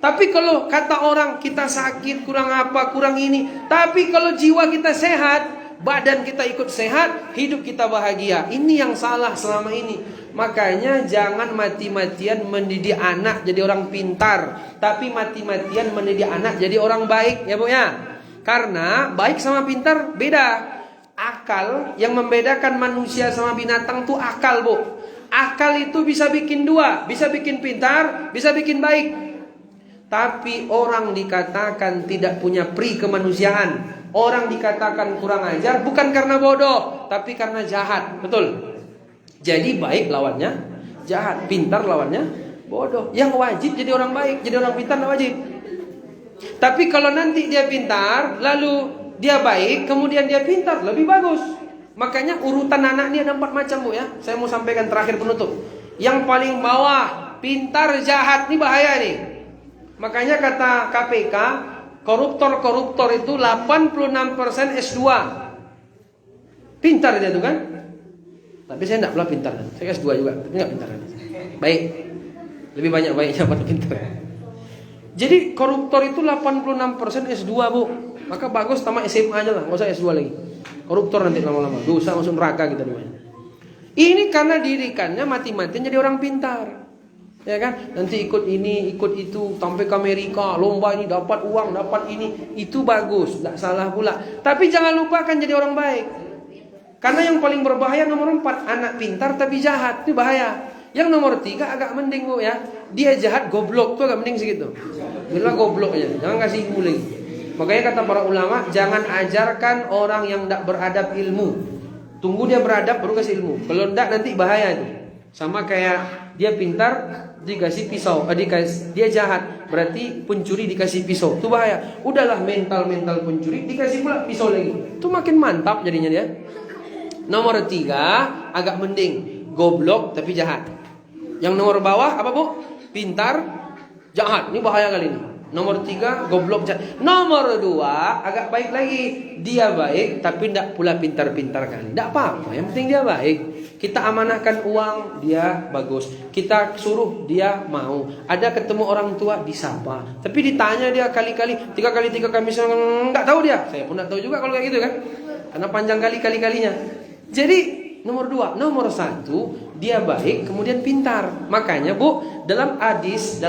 Tapi kalau kata orang kita sakit, kurang apa, kurang ini. Tapi kalau jiwa kita sehat, badan kita ikut sehat, hidup kita bahagia. Ini yang salah selama ini. Makanya jangan mati-matian mendidik anak jadi orang pintar, tapi mati-matian mendidik anak jadi orang baik, ya Bu ya. Karena baik sama pintar beda. Akal yang membedakan manusia sama binatang tuh akal, Bu. Akal itu bisa bikin dua, bisa bikin pintar, bisa bikin baik. Tapi orang dikatakan tidak punya pri kemanusiaan, orang dikatakan kurang ajar bukan karena bodoh, tapi karena jahat, betul? Jadi baik lawannya jahat, pintar lawannya bodoh. Yang wajib jadi orang baik, jadi orang pintar tidak wajib. Tapi kalau nanti dia pintar, lalu dia baik, kemudian dia pintar, lebih bagus. Makanya urutan anak ini ada 4 macam, Bu ya. Saya mau sampaikan terakhir penutup. Yang paling bawah, pintar jahat, ini bahaya nih. Makanya kata KPK, koruptor-koruptor itu 86% S2. Pintar dia tuh kan? Tapi saya tidak pula pintar. Saya S2 juga, tapi tidak pintar. Baik. Lebih banyak baiknya pada pintar. Jadi koruptor itu 86% S2, Bu. Maka bagus tamat SMA aja lah, nggak usah S2 lagi. Koruptor nanti lama-lama dosa masuk neraka kita dimana. Ini karena dirikannya mati-matian jadi orang pintar. Ya kan? Nanti ikut ini, ikut itu, sampai ke Amerika, lomba ini dapat uang, dapat ini, itu bagus, tidak salah pula. Tapi jangan lupakan jadi orang baik. Karena yang paling berbahaya nomor 4, anak pintar tapi jahat, itu bahaya. Yang nomor 3 agak mending, Bu ya. Dia jahat, goblok, itu agak mending segitu. Bila goblok aja, jangan kasih ilmu lagi. Makanya kata para ulama, jangan ajarkan orang yang tidak beradab ilmu. Tunggu dia beradab baru kasih ilmu. Kalau tidak nanti bahaya itu. Sama kayak dia pintar dikasih pisau, dia jahat, berarti pencuri dikasih pisau, itu bahaya. Udahlah mental pencuri dikasih pula pisau lagi, itu makin mantap jadinya dia. Nomor 3 agak mending, goblok tapi jahat. Yang nomor bawah apa, Bu? Pintar jahat, ini bahaya kali ini. Nomor 3 goblok jahat. Nomor 2 agak baik lagi, dia baik tapi tidak pula pintar-pintar kali. Tidak apa-apa, yang penting dia baik. Kita amanahkan uang, dia bagus. Kita suruh, dia mau. Ada ketemu orang tua, disapa. Tapi ditanya dia kali-kali, 3 kali 3 kami nggak tahu dia. Saya pun nggak tahu juga kalau kayak gitu kan. Karena panjang kali-kalinya. Jadi nomor 2, nomor 1 dia baik kemudian pintar. Makanya, Bu, dalam hadis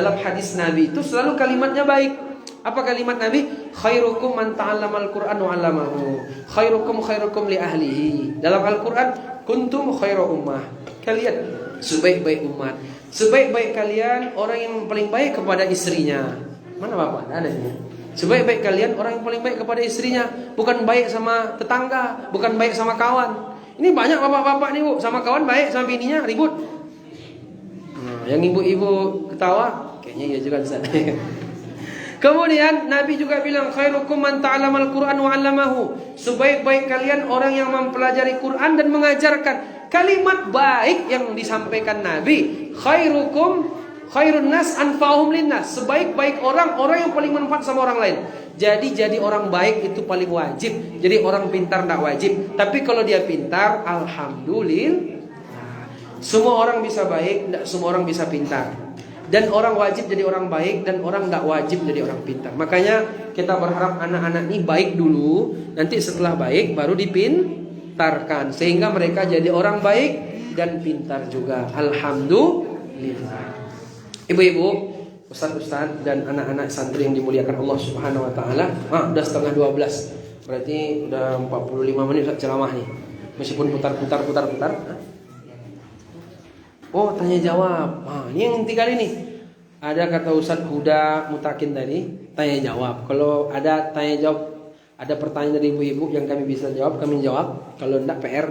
Nabi itu selalu kalimatnya baik. Apa kalimat Nabi? Khairukum man ta'allamal Qur'an wa 'allamahu. Khairukum li ahlihi. Dalam Al-Qur'an, kuntum khairu ummah. Kalian sebaik-baik umat. Sebaik-baik kalian orang yang paling baik kepada istrinya. Mana Bapak? Ada ini. Sebaik-baik kalian orang yang paling baik kepada istrinya, bukan baik sama tetangga, bukan baik sama kawan. Ini banyak bapak-bapak nih, Bu, sama kawan baik, sama bininya ribut. Nah, yang ibu-ibu ketawa, kayaknya iya juga di sana. Kemudian Nabi juga bilang khairukum man ta'allamal Qur'an wa 'allamahu. Sebaik-baik kalian orang yang mempelajari Quran dan mengajarkan. Kalimat baik yang disampaikan Nabi, khairun nas anfa'uhum linnas. Sebaik-baik orang yang paling manfaat sama orang lain. Jadi orang baik itu paling wajib. Jadi orang pintar tidak wajib. Tapi kalau dia pintar, alhamdulillah. Semua orang bisa baik, tidak semua orang bisa pintar. Dan orang wajib jadi orang baik, dan orang tidak wajib jadi orang pintar. Makanya kita berharap anak-anak ini baik dulu, nanti setelah baik baru dipintarkan, sehingga mereka jadi orang baik dan pintar juga. Alhamdulillah. Ibu-ibu, ustaz-ustaz dan anak-anak santri yang dimuliakan Allah Subhanahu wa taala. Udah setengah 12. Berarti udah 45 menit ceramah nih. Meskipun putar. Oh, tanya jawab. Ini yang 3 kali nih. Ada kata Ustaz Huda Mutakin tadi, tanya jawab. Kalau ada tanya jawab, ada pertanyaan dari ibu-ibu yang kami bisa jawab, kami jawab. Kalau enggak PR.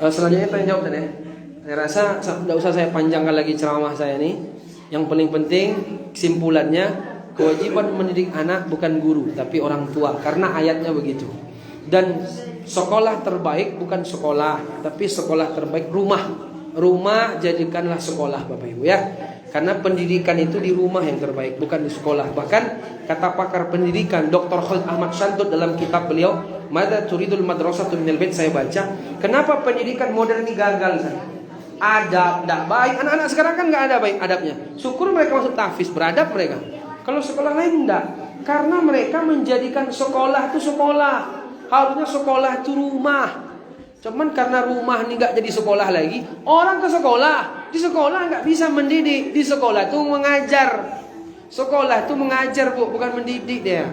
Selanjutnya tanya jawab ya. Saya rasa tidak usah saya panjangkan lagi ceramah saya nih. Yang paling penting kesimpulannya, kewajiban mendidik anak bukan guru tapi orang tua, karena ayatnya begitu. Dan sekolah terbaik bukan sekolah, tapi sekolah terbaik rumah. Rumah jadikanlah sekolah Bapak Ibu ya. Karena pendidikan itu di rumah yang terbaik, bukan di sekolah. Bahkan kata pakar pendidikan Dr. Khalid Ahmad Shantut dalam kitab beliau Madza turidul madrasatu minal bait, saya baca, kenapa pendidikan modern ini gagal? Adab tidak baik. Anak-anak sekarang kan nggak ada baik adabnya. Syukur mereka masuk tahfiz, beradab mereka. Kalau sekolah lain enggak. Karena mereka menjadikan sekolah itu sekolah. Harusnya sekolah itu rumah. Cuman karena rumah ini nggak jadi sekolah lagi, orang ke sekolah. Di sekolah nggak bisa mendidik. Di sekolah itu mengajar. Sekolah itu mengajar Bu, bukan mendidik dia.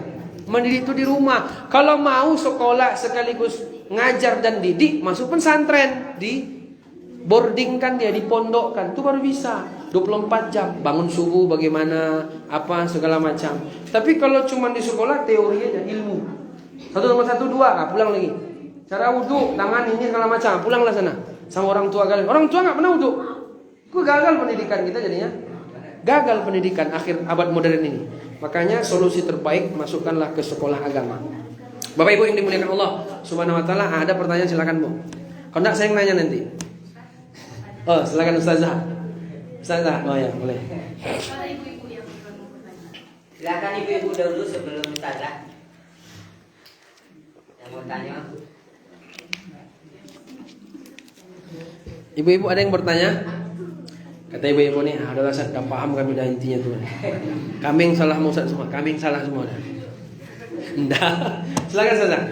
Mendidik itu di rumah. Kalau mau sekolah sekaligus ngajar dan didik, masuk pesantren, di boardingkan dia, dipondokkan, itu baru bisa 24 jam. Bangun subuh bagaimana, apa segala macam. Tapi kalau cuma di sekolah teori aja, ilmu. 1 tambah 1 2, pulang lagi. Cara wudhu, tangan ini segala macam, pulanglah sana. Sama orang tua kalian. Orang tua nggak pernah wudhu. Kok gagal pendidikan kita jadinya? Gagal pendidikan akhir abad modern ini. Makanya solusi terbaik, masukkanlah ke sekolah agama. Bapak Ibu yang dimuliakan Allah Subhanahu wa taala, ada pertanyaan silakan Bu. Kalau enggak saya yang nanya nanti. Oh, silakan Ustazah. Ustazah, oh ya, boleh. Silakan ibu-ibu dahulu sebelum Ustazah. Yang mau tanya. Ibu-ibu ada yang bertanya? Kata ibu-ibu nih, adalah Ustaz, udah paham kami dah intinya tuh. Kami yang salah Ustaz semua, kami yang salah semua dah. Enggak. Silakan Ustazah.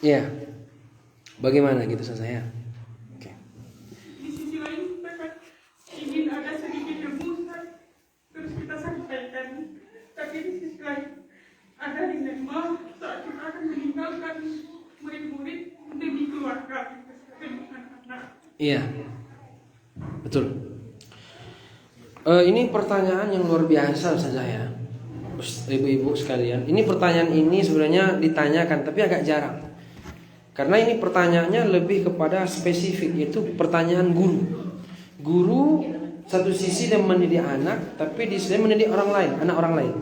Iya. Bagaimana gitu saya? Oke. Di sisi lain kita ingin ada sedikit ilmu terus kita sampaikan, tapi di sisi lain ada dilema saat kita akan meninggalkan murid-murid demi keluarga demi anak-anak. Iya. Betul. Ini pertanyaan yang luar biasa saja ya, ibu-ibu sekalian. Ini pertanyaan ini sebenarnya ditanyakan tapi agak jarang. Karena ini pertanyaannya lebih kepada spesifik, yaitu pertanyaan guru. Guru satu sisi dia mendidik anak, tapi di sisi mendidik orang lain, anak orang lain.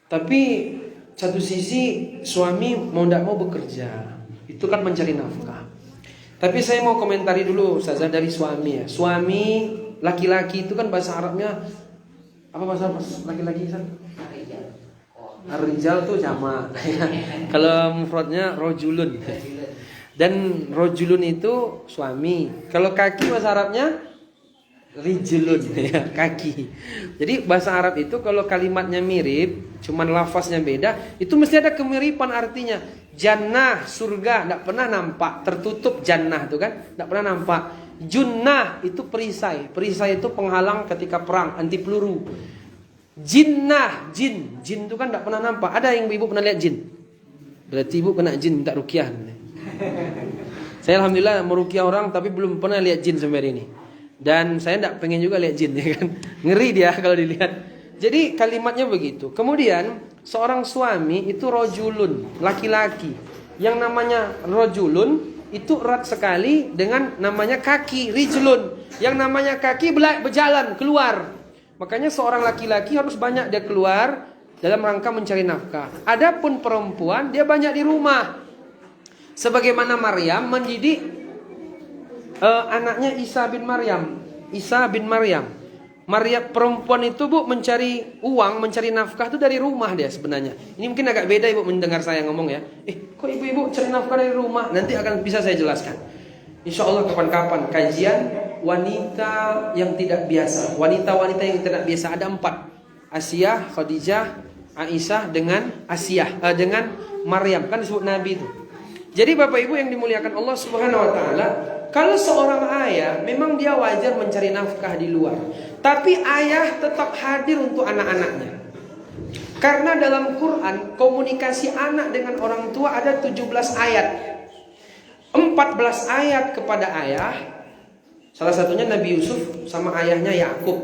Tapi satu sisi suami mau tidak mau bekerja, itu kan mencari nafkah. Tapi saya mau komentari dulu Ustazah dari suami ya. Suami laki-laki itu kan bahasa Arabnya apa bahasa laki-laki Ustaz? Ar-rijal tuh jamak. Kalau mufradnya rojulun. Dan rojulun itu suami. Kalau kaki bahasa Arabnya rijulun ya, kaki. Jadi bahasa Arab itu kalau kalimatnya mirip, cuman lafaznya beda, itu mesti ada kemiripan artinya. Jannah, surga, tidak pernah nampak. Tertutup jannah itu kan, tidak pernah nampak. Junnah itu perisai. Perisai itu penghalang ketika perang, anti peluru. Jinnah, jin itu kan tidak pernah nampak. Ada yang ibu pernah lihat jin? Berarti ibu kena jin minta ruqyah. Saya alhamdulillah meruqyah orang tapi belum pernah lihat jin sampai hari ini. Dan saya tidak pengen juga lihat jin ya kan. Ngeri dia kalau dilihat. Jadi kalimatnya begitu. Kemudian seorang suami itu rojulun, laki-laki. Yang namanya rojulun itu erat sekali dengan namanya kaki, rijlun. Yang namanya kaki berjalan keluar. Makanya seorang laki-laki harus banyak dia keluar dalam rangka mencari nafkah. Adapun perempuan dia banyak di rumah. Sebagaimana Maryam mendidik anaknya Isa bin Maryam. Maryam perempuan itu Bu mencari uang, mencari nafkah itu dari rumah dia sebenarnya. Ini mungkin agak beda Ibu mendengar saya ngomong ya. Kok ibu-ibu cari nafkah dari rumah? Nanti akan bisa saya jelaskan. Insya Allah kapan-kapan kajian wanita yang tidak biasa. Wanita-wanita yang tidak biasa ada 4. Asiyah, Khadijah, Aisyah dengan dengan Maryam. Kan disebut Nabi itu. Jadi Bapak Ibu yang dimuliakan Allah Subhanahu wa taala, kalau seorang ayah memang dia wajar mencari nafkah di luar. Tapi ayah tetap hadir untuk anak-anaknya. Karena dalam Quran komunikasi anak dengan orang tua ada 17 ayat. 14 ayat kepada ayah. Salah satunya Nabi Yusuf sama ayahnya Yakub.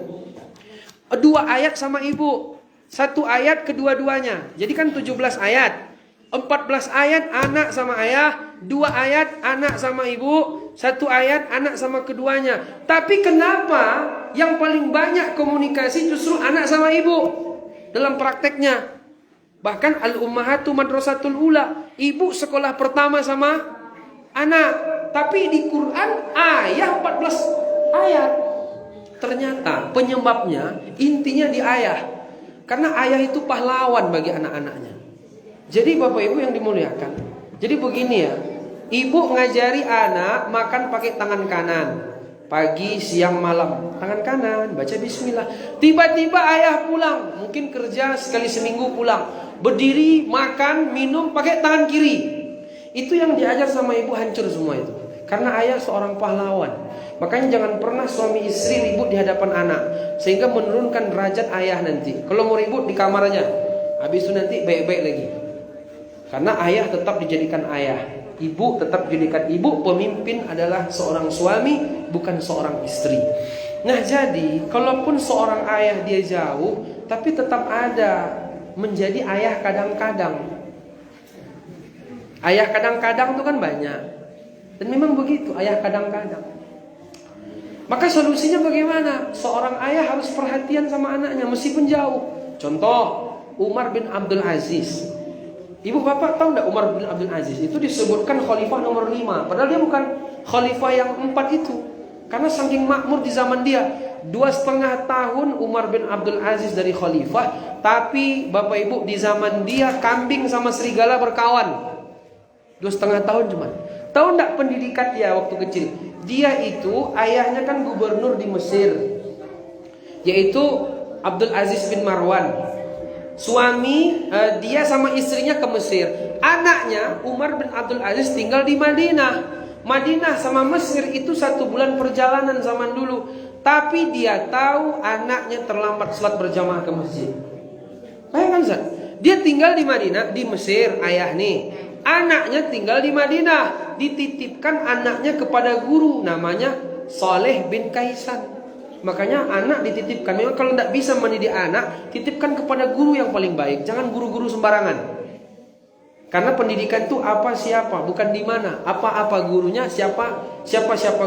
2 ayat sama ibu. 1 ayat kedua-duanya. Jadi kan 17 ayat. 14 ayat anak sama ayah, 2 ayat anak sama ibu, 1 ayat anak sama keduanya. Tapi kenapa yang paling banyak komunikasi justru anak sama ibu dalam prakteknya? Bahkan al-ummahatu madrasatul ula, ibu sekolah pertama sama anak. Tapi di Quran ayah 14 ayat. Ternyata penyebabnya intinya di ayah. Karena ayah itu pahlawan bagi anak-anaknya. Jadi Bapak Ibu yang dimuliakan, jadi begini ya, ibu ngajari anak makan pakai tangan kanan, pagi, siang, malam, tangan kanan, baca bismillah. Tiba-tiba ayah pulang, mungkin kerja sekali seminggu pulang, berdiri, makan, minum pakai tangan kiri. Itu yang diajar sama ibu hancur semua itu. Karena ayah seorang pahlawan. Makanya jangan pernah suami istri ribut di hadapan anak, sehingga menurunkan derajat ayah nanti. Kalau mau ribut di kamarnya, habis itu nanti baik-baik lagi. Karena ayah tetap dijadikan ayah, ibu tetap dijadikan ibu. Pemimpin adalah seorang suami, bukan seorang istri. Nah jadi, kalaupun seorang ayah dia jauh, tapi tetap ada menjadi ayah kadang-kadang. Ayah kadang-kadang itu kan banyak. Dan memang begitu, ayah kadang-kadang. Maka solusinya bagaimana? Seorang ayah harus perhatian sama anaknya meskipun jauh. Contoh, Umar bin Abdul Aziz. Ibu bapak tahu enggak Umar bin Abdul Aziz itu disebutkan khalifah nomor 5. Padahal dia bukan khalifah yang 4 itu. Karena saking makmur di zaman dia. 2,5 tahun Umar bin Abdul Aziz dari khalifah. Tapi bapak ibu di zaman dia kambing sama serigala berkawan. 2,5 tahun cuma. Tahu enggak pendidikan dia waktu kecil? Dia itu ayahnya kan gubernur di Mesir. Yaitu Abdul Aziz bin Marwan. Suami dia sama istrinya ke Mesir. Anaknya Umar bin Abdul Aziz tinggal di Madinah. Madinah sama Mesir itu 1 bulan perjalanan zaman dulu. Tapi dia tahu anaknya terlambat sholat berjamaah ke masjid. Bayangkan Ustaz, dia tinggal di Madinah, di Mesir ayah nih. Anaknya tinggal di Madinah. Dititipkan anaknya kepada guru namanya Saleh bin Kaisan. Makanya anak dititipkan. Memang kalau tidak bisa mendidik anak, titipkan kepada guru yang paling baik. Jangan guru-guru sembarangan. Karena pendidikan itu apa siapa, bukan di mana. Apa-apa gurunya, siapa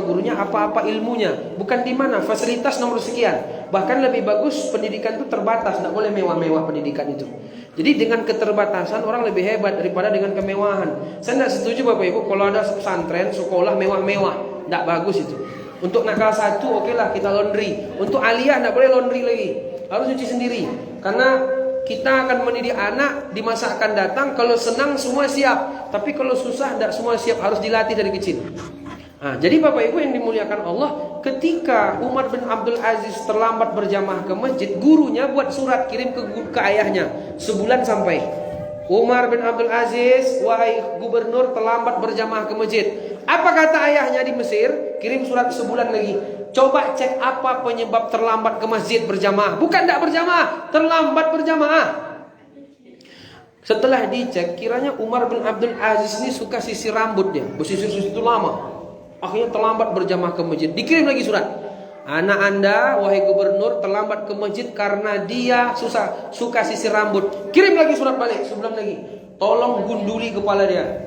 gurunya, apa-apa ilmunya, bukan di mana. Fasilitas nomor sekian. Bahkan lebih bagus pendidikan itu terbatas, tidak boleh mewah-mewah pendidikan itu. Jadi dengan keterbatasan orang lebih hebat daripada dengan kemewahan. Saya tidak setuju Bapak Ibu kalau ada pesantren sekolah mewah-mewah, tidak bagus itu. Untuk nak kelas 1 oke lah kita laundry. Untuk aliyah tidak boleh laundry lagi, harus cuci sendiri. Karena kita akan mendidik anak di masa akan datang. Kalau senang semua siap, tapi kalau susah tidak semua siap, harus dilatih dari kecil. Nah, jadi Bapak Ibu yang dimuliakan Allah, ketika Umar bin Abdul Aziz terlambat berjamaah ke masjid, gurunya buat surat kirim ke ayahnya, sebulan sampai. Umar bin Abdul Aziz, wahai gubernur terlambat berjamaah ke masjid. Apa kata ayahnya di Mesir? Kirim surat sebulan lagi. Coba cek apa penyebab terlambat ke masjid berjamaah. Bukan tidak berjamaah, terlambat berjamaah. Setelah dicek, kiranya Umar bin Abdul Aziz ini suka sisir rambut dia. Bersisir-sisir itu lama. Akhirnya terlambat berjamaah ke masjid. Dikirim lagi surat. Anak anda, wahai gubernur, terlambat ke masjid karena dia suka sisir rambut. Kirim lagi surat balik, sebulan lagi. Tolong gunduli kepala dia.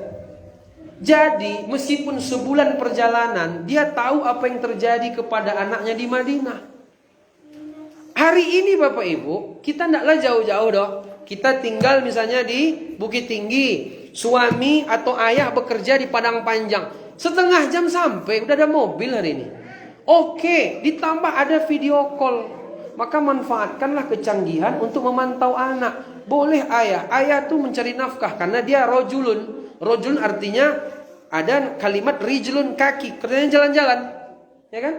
Jadi meskipun sebulan perjalanan, dia tahu apa yang terjadi kepada anaknya di Madinah. Hari ini Bapak Ibu, kita tidaklah jauh-jauh dong. Kita tinggal misalnya di Bukit Tinggi. Suami atau ayah bekerja di Padang Panjang. Setengah jam sampai, udah ada mobil hari ini. Oke, ditambah ada video call. Maka manfaatkanlah kecanggihan untuk memantau anak. Boleh ayah tuh mencari nafkah karena dia rojulun. Rojulun artinya ada kalimat rijlun kaki, kerjanya jalan-jalan, ya kan?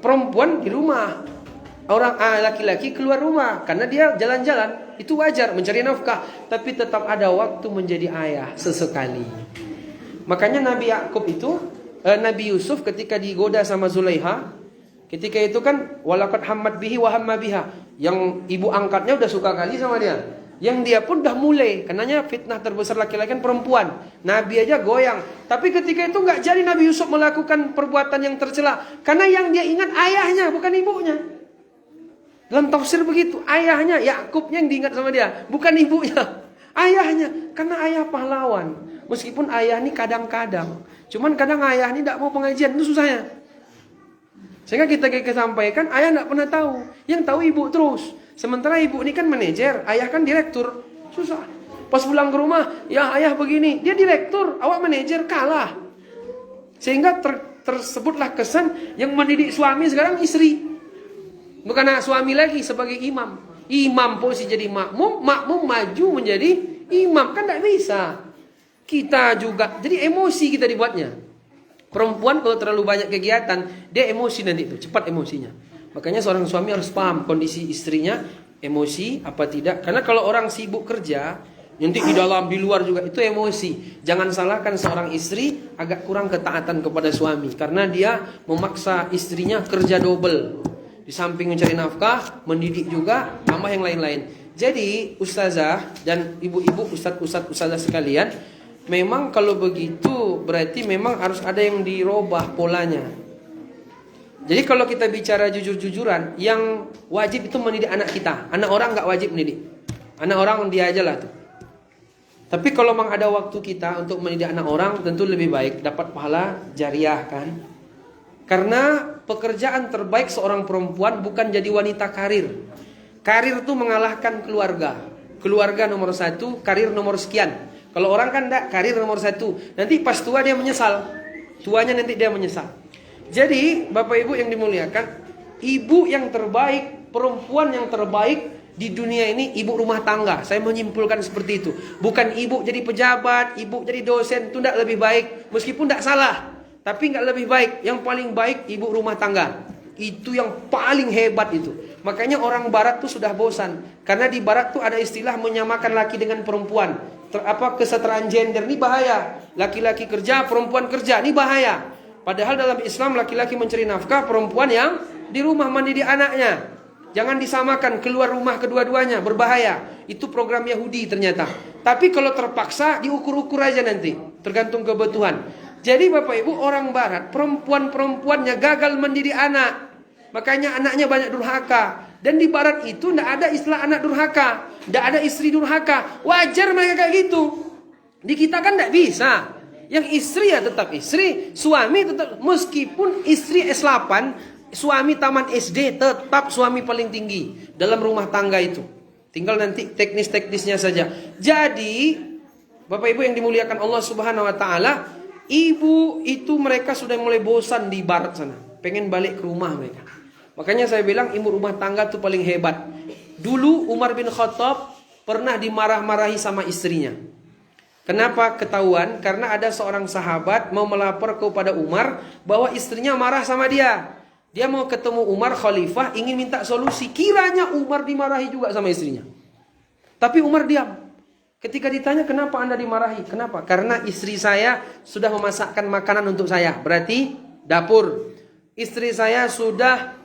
Perempuan di rumah, orang laki-laki keluar rumah karena dia jalan-jalan, itu wajar mencari nafkah, tapi tetap ada waktu menjadi ayah sesekali. Makanya Nabi Yakub itu, Nabi Yusuf ketika digoda sama Zulaiha, ketika itu kan walaqad hammat bihi wa hamma biha, yang ibu angkatnya udah suka kali sama dia. Yang dia pun dah mulai. Karenanya fitnah terbesar laki-laki kan perempuan. Nabi aja goyang. Tapi ketika itu nggak jadi Nabi Yusuf melakukan perbuatan yang tercela. Karena yang dia ingat ayahnya, bukan ibunya. Dalam tafsir begitu. Ayahnya, Yakubnya yang diingat sama dia. Bukan ibunya. Ayahnya. Karena ayah pahlawan. Meskipun ayah ini kadang-kadang. Cuman kadang ayah ini tidak mau pengajian. Itu susahnya. Sehingga kita sampaikan, ayah tidak pernah tahu. Yang tahu ibu terus. Sementara ibu ini kan manajer, ayah kan direktur. Susah. Pas pulang ke rumah, ya ayah begini. Dia direktur, awak manajer, kalah. Sehingga tersebutlah kesan yang mendidik suami sekarang istri. Bukan anak suami lagi sebagai imam. Imam posisi jadi makmum, makmum maju menjadi imam. Kan tidak bisa. Kita juga, jadi emosi kita dibuatnya. Perempuan kalau terlalu banyak kegiatan, dia emosi nanti itu, cepat emosinya. Makanya seorang suami harus paham kondisi istrinya, emosi apa tidak. Karena kalau orang sibuk kerja, nanti di dalam, di luar juga itu emosi. Jangan salahkan seorang istri agak kurang ketaatan kepada suami. Karena dia memaksa istrinya kerja double. Di samping mencari nafkah, mendidik juga, tambah yang lain-lain. Jadi ustazah dan ibu-ibu, ustazah sekalian, memang kalau begitu berarti memang harus ada yang dirubah polanya. Jadi kalau kita bicara jujur-jujuran, yang wajib itu mendidik anak kita. Anak orang nggak wajib mendidik. Anak orang dia aja lah tuh. Tapi kalau memang ada waktu kita untuk mendidik anak orang, tentu lebih baik dapat pahala jariah kan. Karena pekerjaan terbaik seorang perempuan bukan jadi wanita karir. Karir itu mengalahkan keluarga. Keluarga nomor 1, karir nomor sekian. Kalau orang kan enggak, karir nomor 1. Nanti pas tua dia menyesal. Tuanya nanti dia menyesal. Jadi Bapak Ibu yang dimuliakan, ibu yang terbaik, perempuan yang terbaik di dunia ini ibu rumah tangga. Saya menyimpulkan seperti itu. Bukan ibu jadi pejabat, ibu jadi dosen, itu tidak lebih baik. Meskipun tidak salah, tapi nggak lebih baik. Yang paling baik ibu rumah tangga. Itu yang paling hebat itu. Makanya orang barat tuh sudah bosan. Karena di barat tuh ada istilah menyamakan laki dengan perempuan. Kesetaraan gender ini bahaya. Laki-laki kerja, perempuan kerja, ini bahaya. Padahal dalam Islam laki-laki mencari nafkah, perempuan yang di rumah mendidik anaknya. Jangan disamakan, keluar rumah kedua-duanya, berbahaya. Itu program Yahudi ternyata. Tapi kalau terpaksa diukur-ukur aja nanti, tergantung kebutuhan. Jadi Bapak Ibu, orang barat perempuan-perempuannya gagal mendidik anak. Makanya anaknya banyak durhaka. Dan di barat itu tidak ada istilah anak durhaka, tidak ada istri durhaka. Wajar mereka kayak gitu. Di kita kan tidak bisa. Yang istri ya tetap istri, suami tetap, meskipun istri S8, suami taman SD, tetap suami paling tinggi dalam rumah tangga itu. Tinggal nanti teknis-teknisnya saja. Jadi Bapak Ibu yang dimuliakan Allah Subhanahu wa taala, ibu itu mereka sudah mulai bosan di barat sana, pengen balik ke rumah mereka. Makanya saya bilang ibu rumah tangga itu paling hebat. Dulu Umar bin Khattab pernah dimarah-marahi sama istrinya. Kenapa ketahuan? Karena ada seorang sahabat mau melapor kepada Umar bahwa istrinya marah sama dia. Dia mau ketemu Umar khalifah, ingin minta solusi. Kiranya Umar dimarahi juga sama istrinya. Tapi Umar diam. Ketika ditanya kenapa anda dimarahi? Kenapa? Karena istri saya sudah memasakkan makanan untuk saya. Berarti dapur. Istri saya sudah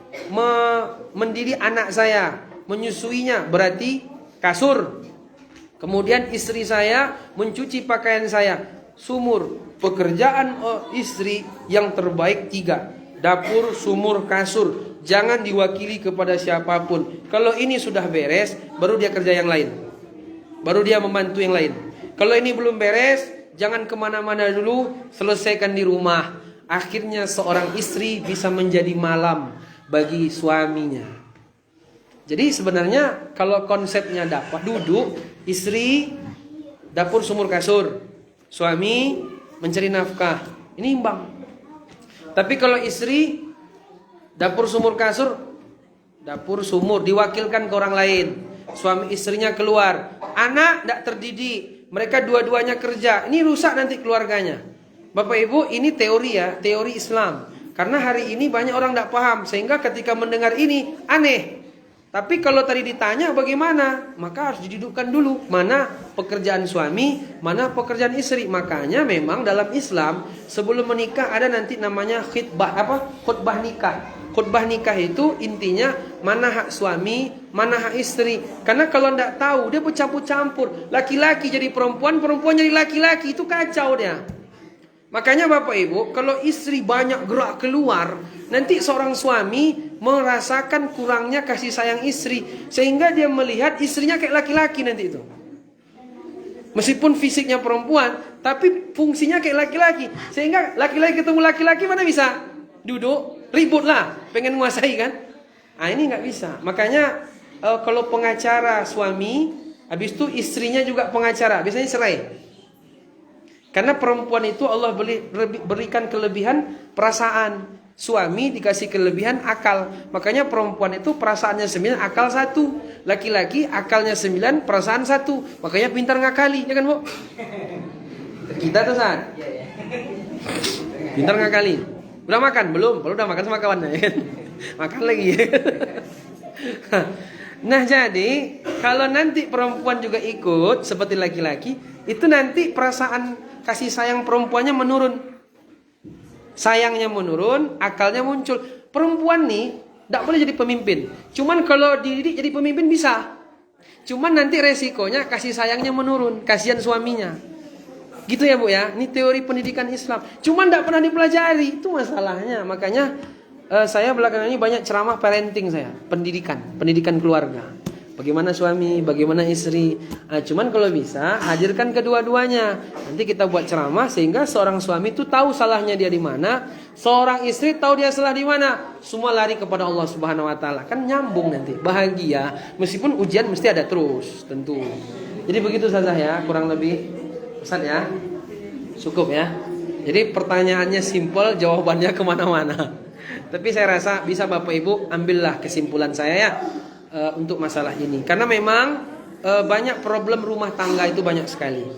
mendidik anak saya, menyusuinya. Berarti kasur. Kemudian istri saya mencuci pakaian saya. Sumur. Pekerjaan istri yang terbaik 3. Dapur, sumur, kasur. Jangan diwakili kepada siapapun. Kalau ini sudah beres, baru dia kerja yang lain. Baru dia membantu yang lain. Kalau ini belum beres, jangan kemana-mana dulu, selesaikan di rumah. Akhirnya seorang istri bisa menjadi malam bagi suaminya. Jadi sebenarnya kalau konsepnya dapat, duduk, istri, dapur, sumur, kasur. Suami mencari nafkah. Ini imbang. Tapi kalau istri, dapur, sumur, kasur, dapur, sumur, diwakilkan ke orang lain. Suami istrinya keluar. Anak tidak terdidik. Mereka dua-duanya kerja. Ini rusak nanti keluarganya. Bapak Ibu, ini teori ya, teori Islam. Karena hari ini banyak orang tidak paham. Sehingga ketika mendengar ini, aneh. Tapi kalau tadi ditanya bagaimana, maka harus didudukkan dulu. Mana pekerjaan suami, mana pekerjaan istri. Makanya memang dalam Islam sebelum menikah ada nanti namanya khutbah nikah. Khutbah nikah itu intinya mana hak suami, mana hak istri. Karena kalau tidak tahu dia bercampur-campur. Laki-laki jadi perempuan, perempuan jadi laki-laki, itu kacau dia. Makanya Bapak Ibu, kalau istri banyak gerak keluar, nanti seorang suami merasakan kurangnya kasih sayang istri, sehingga dia melihat istrinya kayak laki-laki nanti itu. Meskipun fisiknya perempuan, tapi fungsinya kayak laki-laki. Sehingga laki-laki ketemu laki-laki mana bisa? Duduk, ribut lah, pengen menguasai kan? Ah, ini nggak bisa. Makanya kalau pengacara suami, habis itu istrinya juga pengacara, biasanya cerai. Karena perempuan itu Allah berikan kelebihan perasaan. Suami dikasih kelebihan akal. Makanya perempuan itu perasaannya 9, akal 1. Laki-laki akalnya 9, perasaan 1. Makanya pintar ngakali, ya kan Bu? Kita tuh saat pintar ngakali. Udah makan? Belum? Kalau udah makan sama kawannya, ya kan? Makan lagi. Nah jadi kalau nanti perempuan juga ikut seperti laki-laki, itu nanti perasaan kasih sayang perempuannya menurun. Sayangnya menurun, akalnya muncul. Perempuan nih tidak boleh jadi pemimpin. Cuman kalau dididik jadi pemimpin bisa. Cuman nanti resikonya kasih sayangnya menurun, kasihan suaminya. Gitu ya Bu ya. Ini teori pendidikan Islam. Cuman tidak pernah dipelajari, itu masalahnya. Makanya saya belakangan ini banyak ceramah parenting saya, pendidikan keluarga. Bagaimana suami, bagaimana istri. Cuman kalau bisa hadirkan kedua-duanya. Nanti kita buat ceramah sehingga seorang suami itu tahu salahnya dia di mana, seorang istri tahu dia salah di mana. Semua lari kepada Allah Subhanahu wa taala. Kan nyambung nanti, bahagia. Meskipun ujian mesti ada terus, tentu. Jadi begitu saja ya, kurang lebih. Ustaz ya. Cukup ya. Jadi pertanyaannya simpel, jawabannya kemana-mana. Tapi saya rasa bisa Bapak Ibu ambillah kesimpulan saya ya. Untuk masalah ini, karena memang banyak problem rumah tangga itu banyak sekali.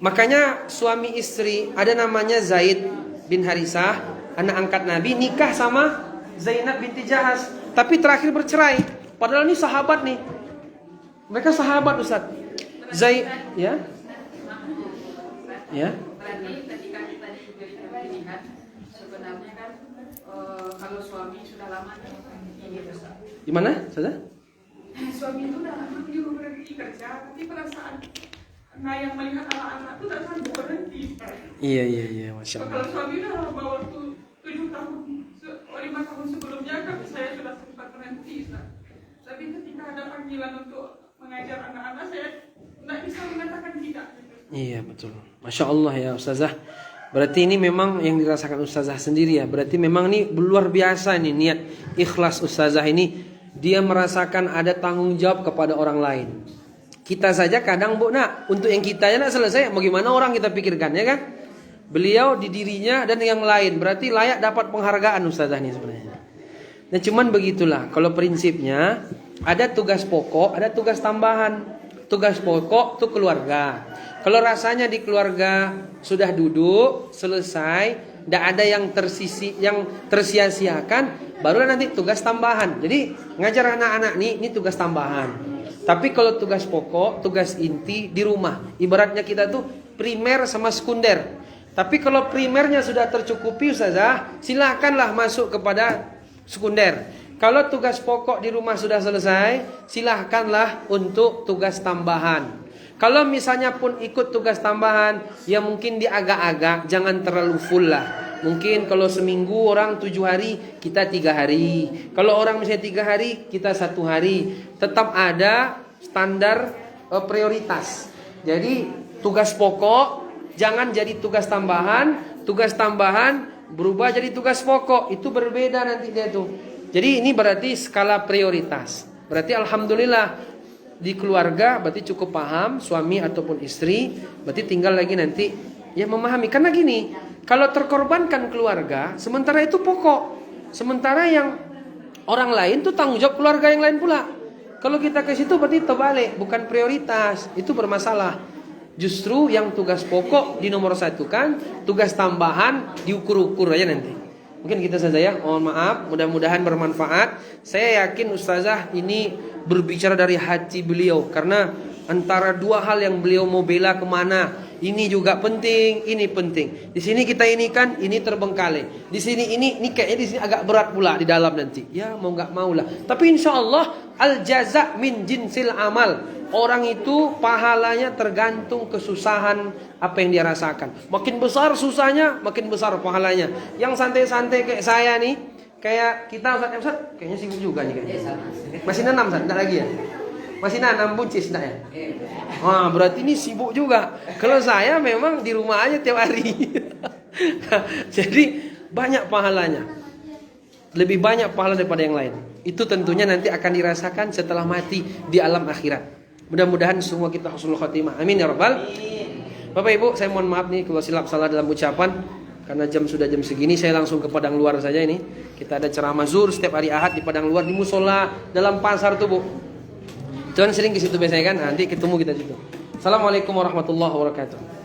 Makanya suami istri, ada namanya Zaid bin Harisah, anak angkat Nabi, nikah sama Zainab binti Jahas, tapi terakhir bercerai. Padahal ini sahabat nih, mereka sahabat Ustaz. Zaid ya. Berarti ketika kita diberi pilihan, sebenarnya kan kalau suami sudah lama ini besar. Di mana saja? Suami itu udah lama juga berhenti kerja, tapi perasaan yang melihat anak-anak itu tak sanggup berhenti. Iya, masya Allah. Kalau suami udah bawa waktu 7 tahun, 5 tahun sebelumnya kan saya sudah sempat berhenti. Tapi ketika ada panggilan untuk mengajar anak-anak, saya tidak bisa mengatakan tidak. Iya betul, masya Allah ya Ustazah. Berarti ini memang yang dirasakan Ustazah sendiri ya. Berarti memang ini luar biasa nih niat ikhlas Ustazah ini. Dia merasakan ada tanggung jawab kepada orang lain. Kita saja kadang Bu nak, untuk yang kita ya nak selesai, bagaimana orang kita pikirkan ya kan? Beliau di dirinya dan yang lain, berarti layak dapat penghargaan Ustazah nih sebenarnya. Nah cuman begitulah, kalau prinsipnya ada tugas pokok, ada tugas tambahan. Tugas pokok itu keluarga. Kalau rasanya di keluarga sudah duduk, selesai, tidak ada yang tersia-siakan, barulah nanti tugas tambahan. Jadi ngajar anak-anak ini tugas tambahan. Tapi kalau tugas pokok, tugas inti di rumah. Ibaratnya kita tuh primer sama sekunder. Tapi kalau primernya sudah tercukupi Ustazah, silakanlah masuk kepada sekunder. Kalau tugas pokok di rumah sudah selesai, silakanlah untuk tugas tambahan. Kalau misalnya pun ikut tugas tambahan, ya mungkin diagak-agak, jangan terlalu full lah. Mungkin kalau seminggu orang 7 hari, kita 3 hari. Kalau orang misalnya 3 hari, kita 1 hari. Tetap ada standar prioritas. Jadi tugas pokok jangan jadi tugas tambahan. Tugas tambahan berubah jadi tugas pokok. Itu berbeda nanti dia tuh. Jadi ini berarti skala prioritas. Berarti alhamdulillah di keluarga berarti cukup paham, suami ataupun istri. Berarti tinggal lagi nanti ya memahami. Karena gini, kalau terkorbankan keluarga, sementara itu pokok. Sementara yang orang lain tuh tanggung jawab keluarga yang lain pula. Kalau kita ke situ berarti terbalik, bukan prioritas. Itu bermasalah. Justru yang tugas pokok di nomor 1 kan, tugas tambahan diukur-ukur aja nanti. Mungkin kita saja ya. Mohon maaf, mudah-mudahan bermanfaat. Saya yakin Ustazah ini berbicara dari hati beliau, karena antara dua hal yang beliau mau bela kemana, ini juga penting, ini penting. Di sini kita ini kan, ini terbengkalai. Di sini ini kayaknya di sini agak berat pula di dalam nanti. Ya mau nggak mau lah. Tapi insya Allah al jaza min jinsil amal. Orang itu pahalanya tergantung kesusahan apa yang dia rasakan. Makin besar susahnya, makin besar pahalanya. Yang santai-santai kayak saya nih, kayak kita Ustaz, kayaknya sibuk juga nih kayaknya. Masih nanam Ustaz, enggak lagi ya? Masih nanam buncis enggak ya? Wah, berarti ini sibuk juga. Kalau saya memang di rumah aja tiap hari. Jadi banyak pahalanya. Lebih banyak pahala daripada yang lain. Itu tentunya nanti akan dirasakan setelah mati di alam akhirat. Mudah-mudahan semua kita husnul khotimah. Amin ya rabbal. Bapak Ibu, saya mohon maaf nih kalau silap salah dalam ucapan. Karena sudah jam segini, saya langsung ke padang luar saja ini. Kita ada ceramah zuhur setiap hari Ahad di padang luar, di musola dalam pasar tuh Bu. Jangan sering ke situ biasanya kan. Nanti ketemu kita situ. Assalamualaikum warahmatullahi wabarakatuh.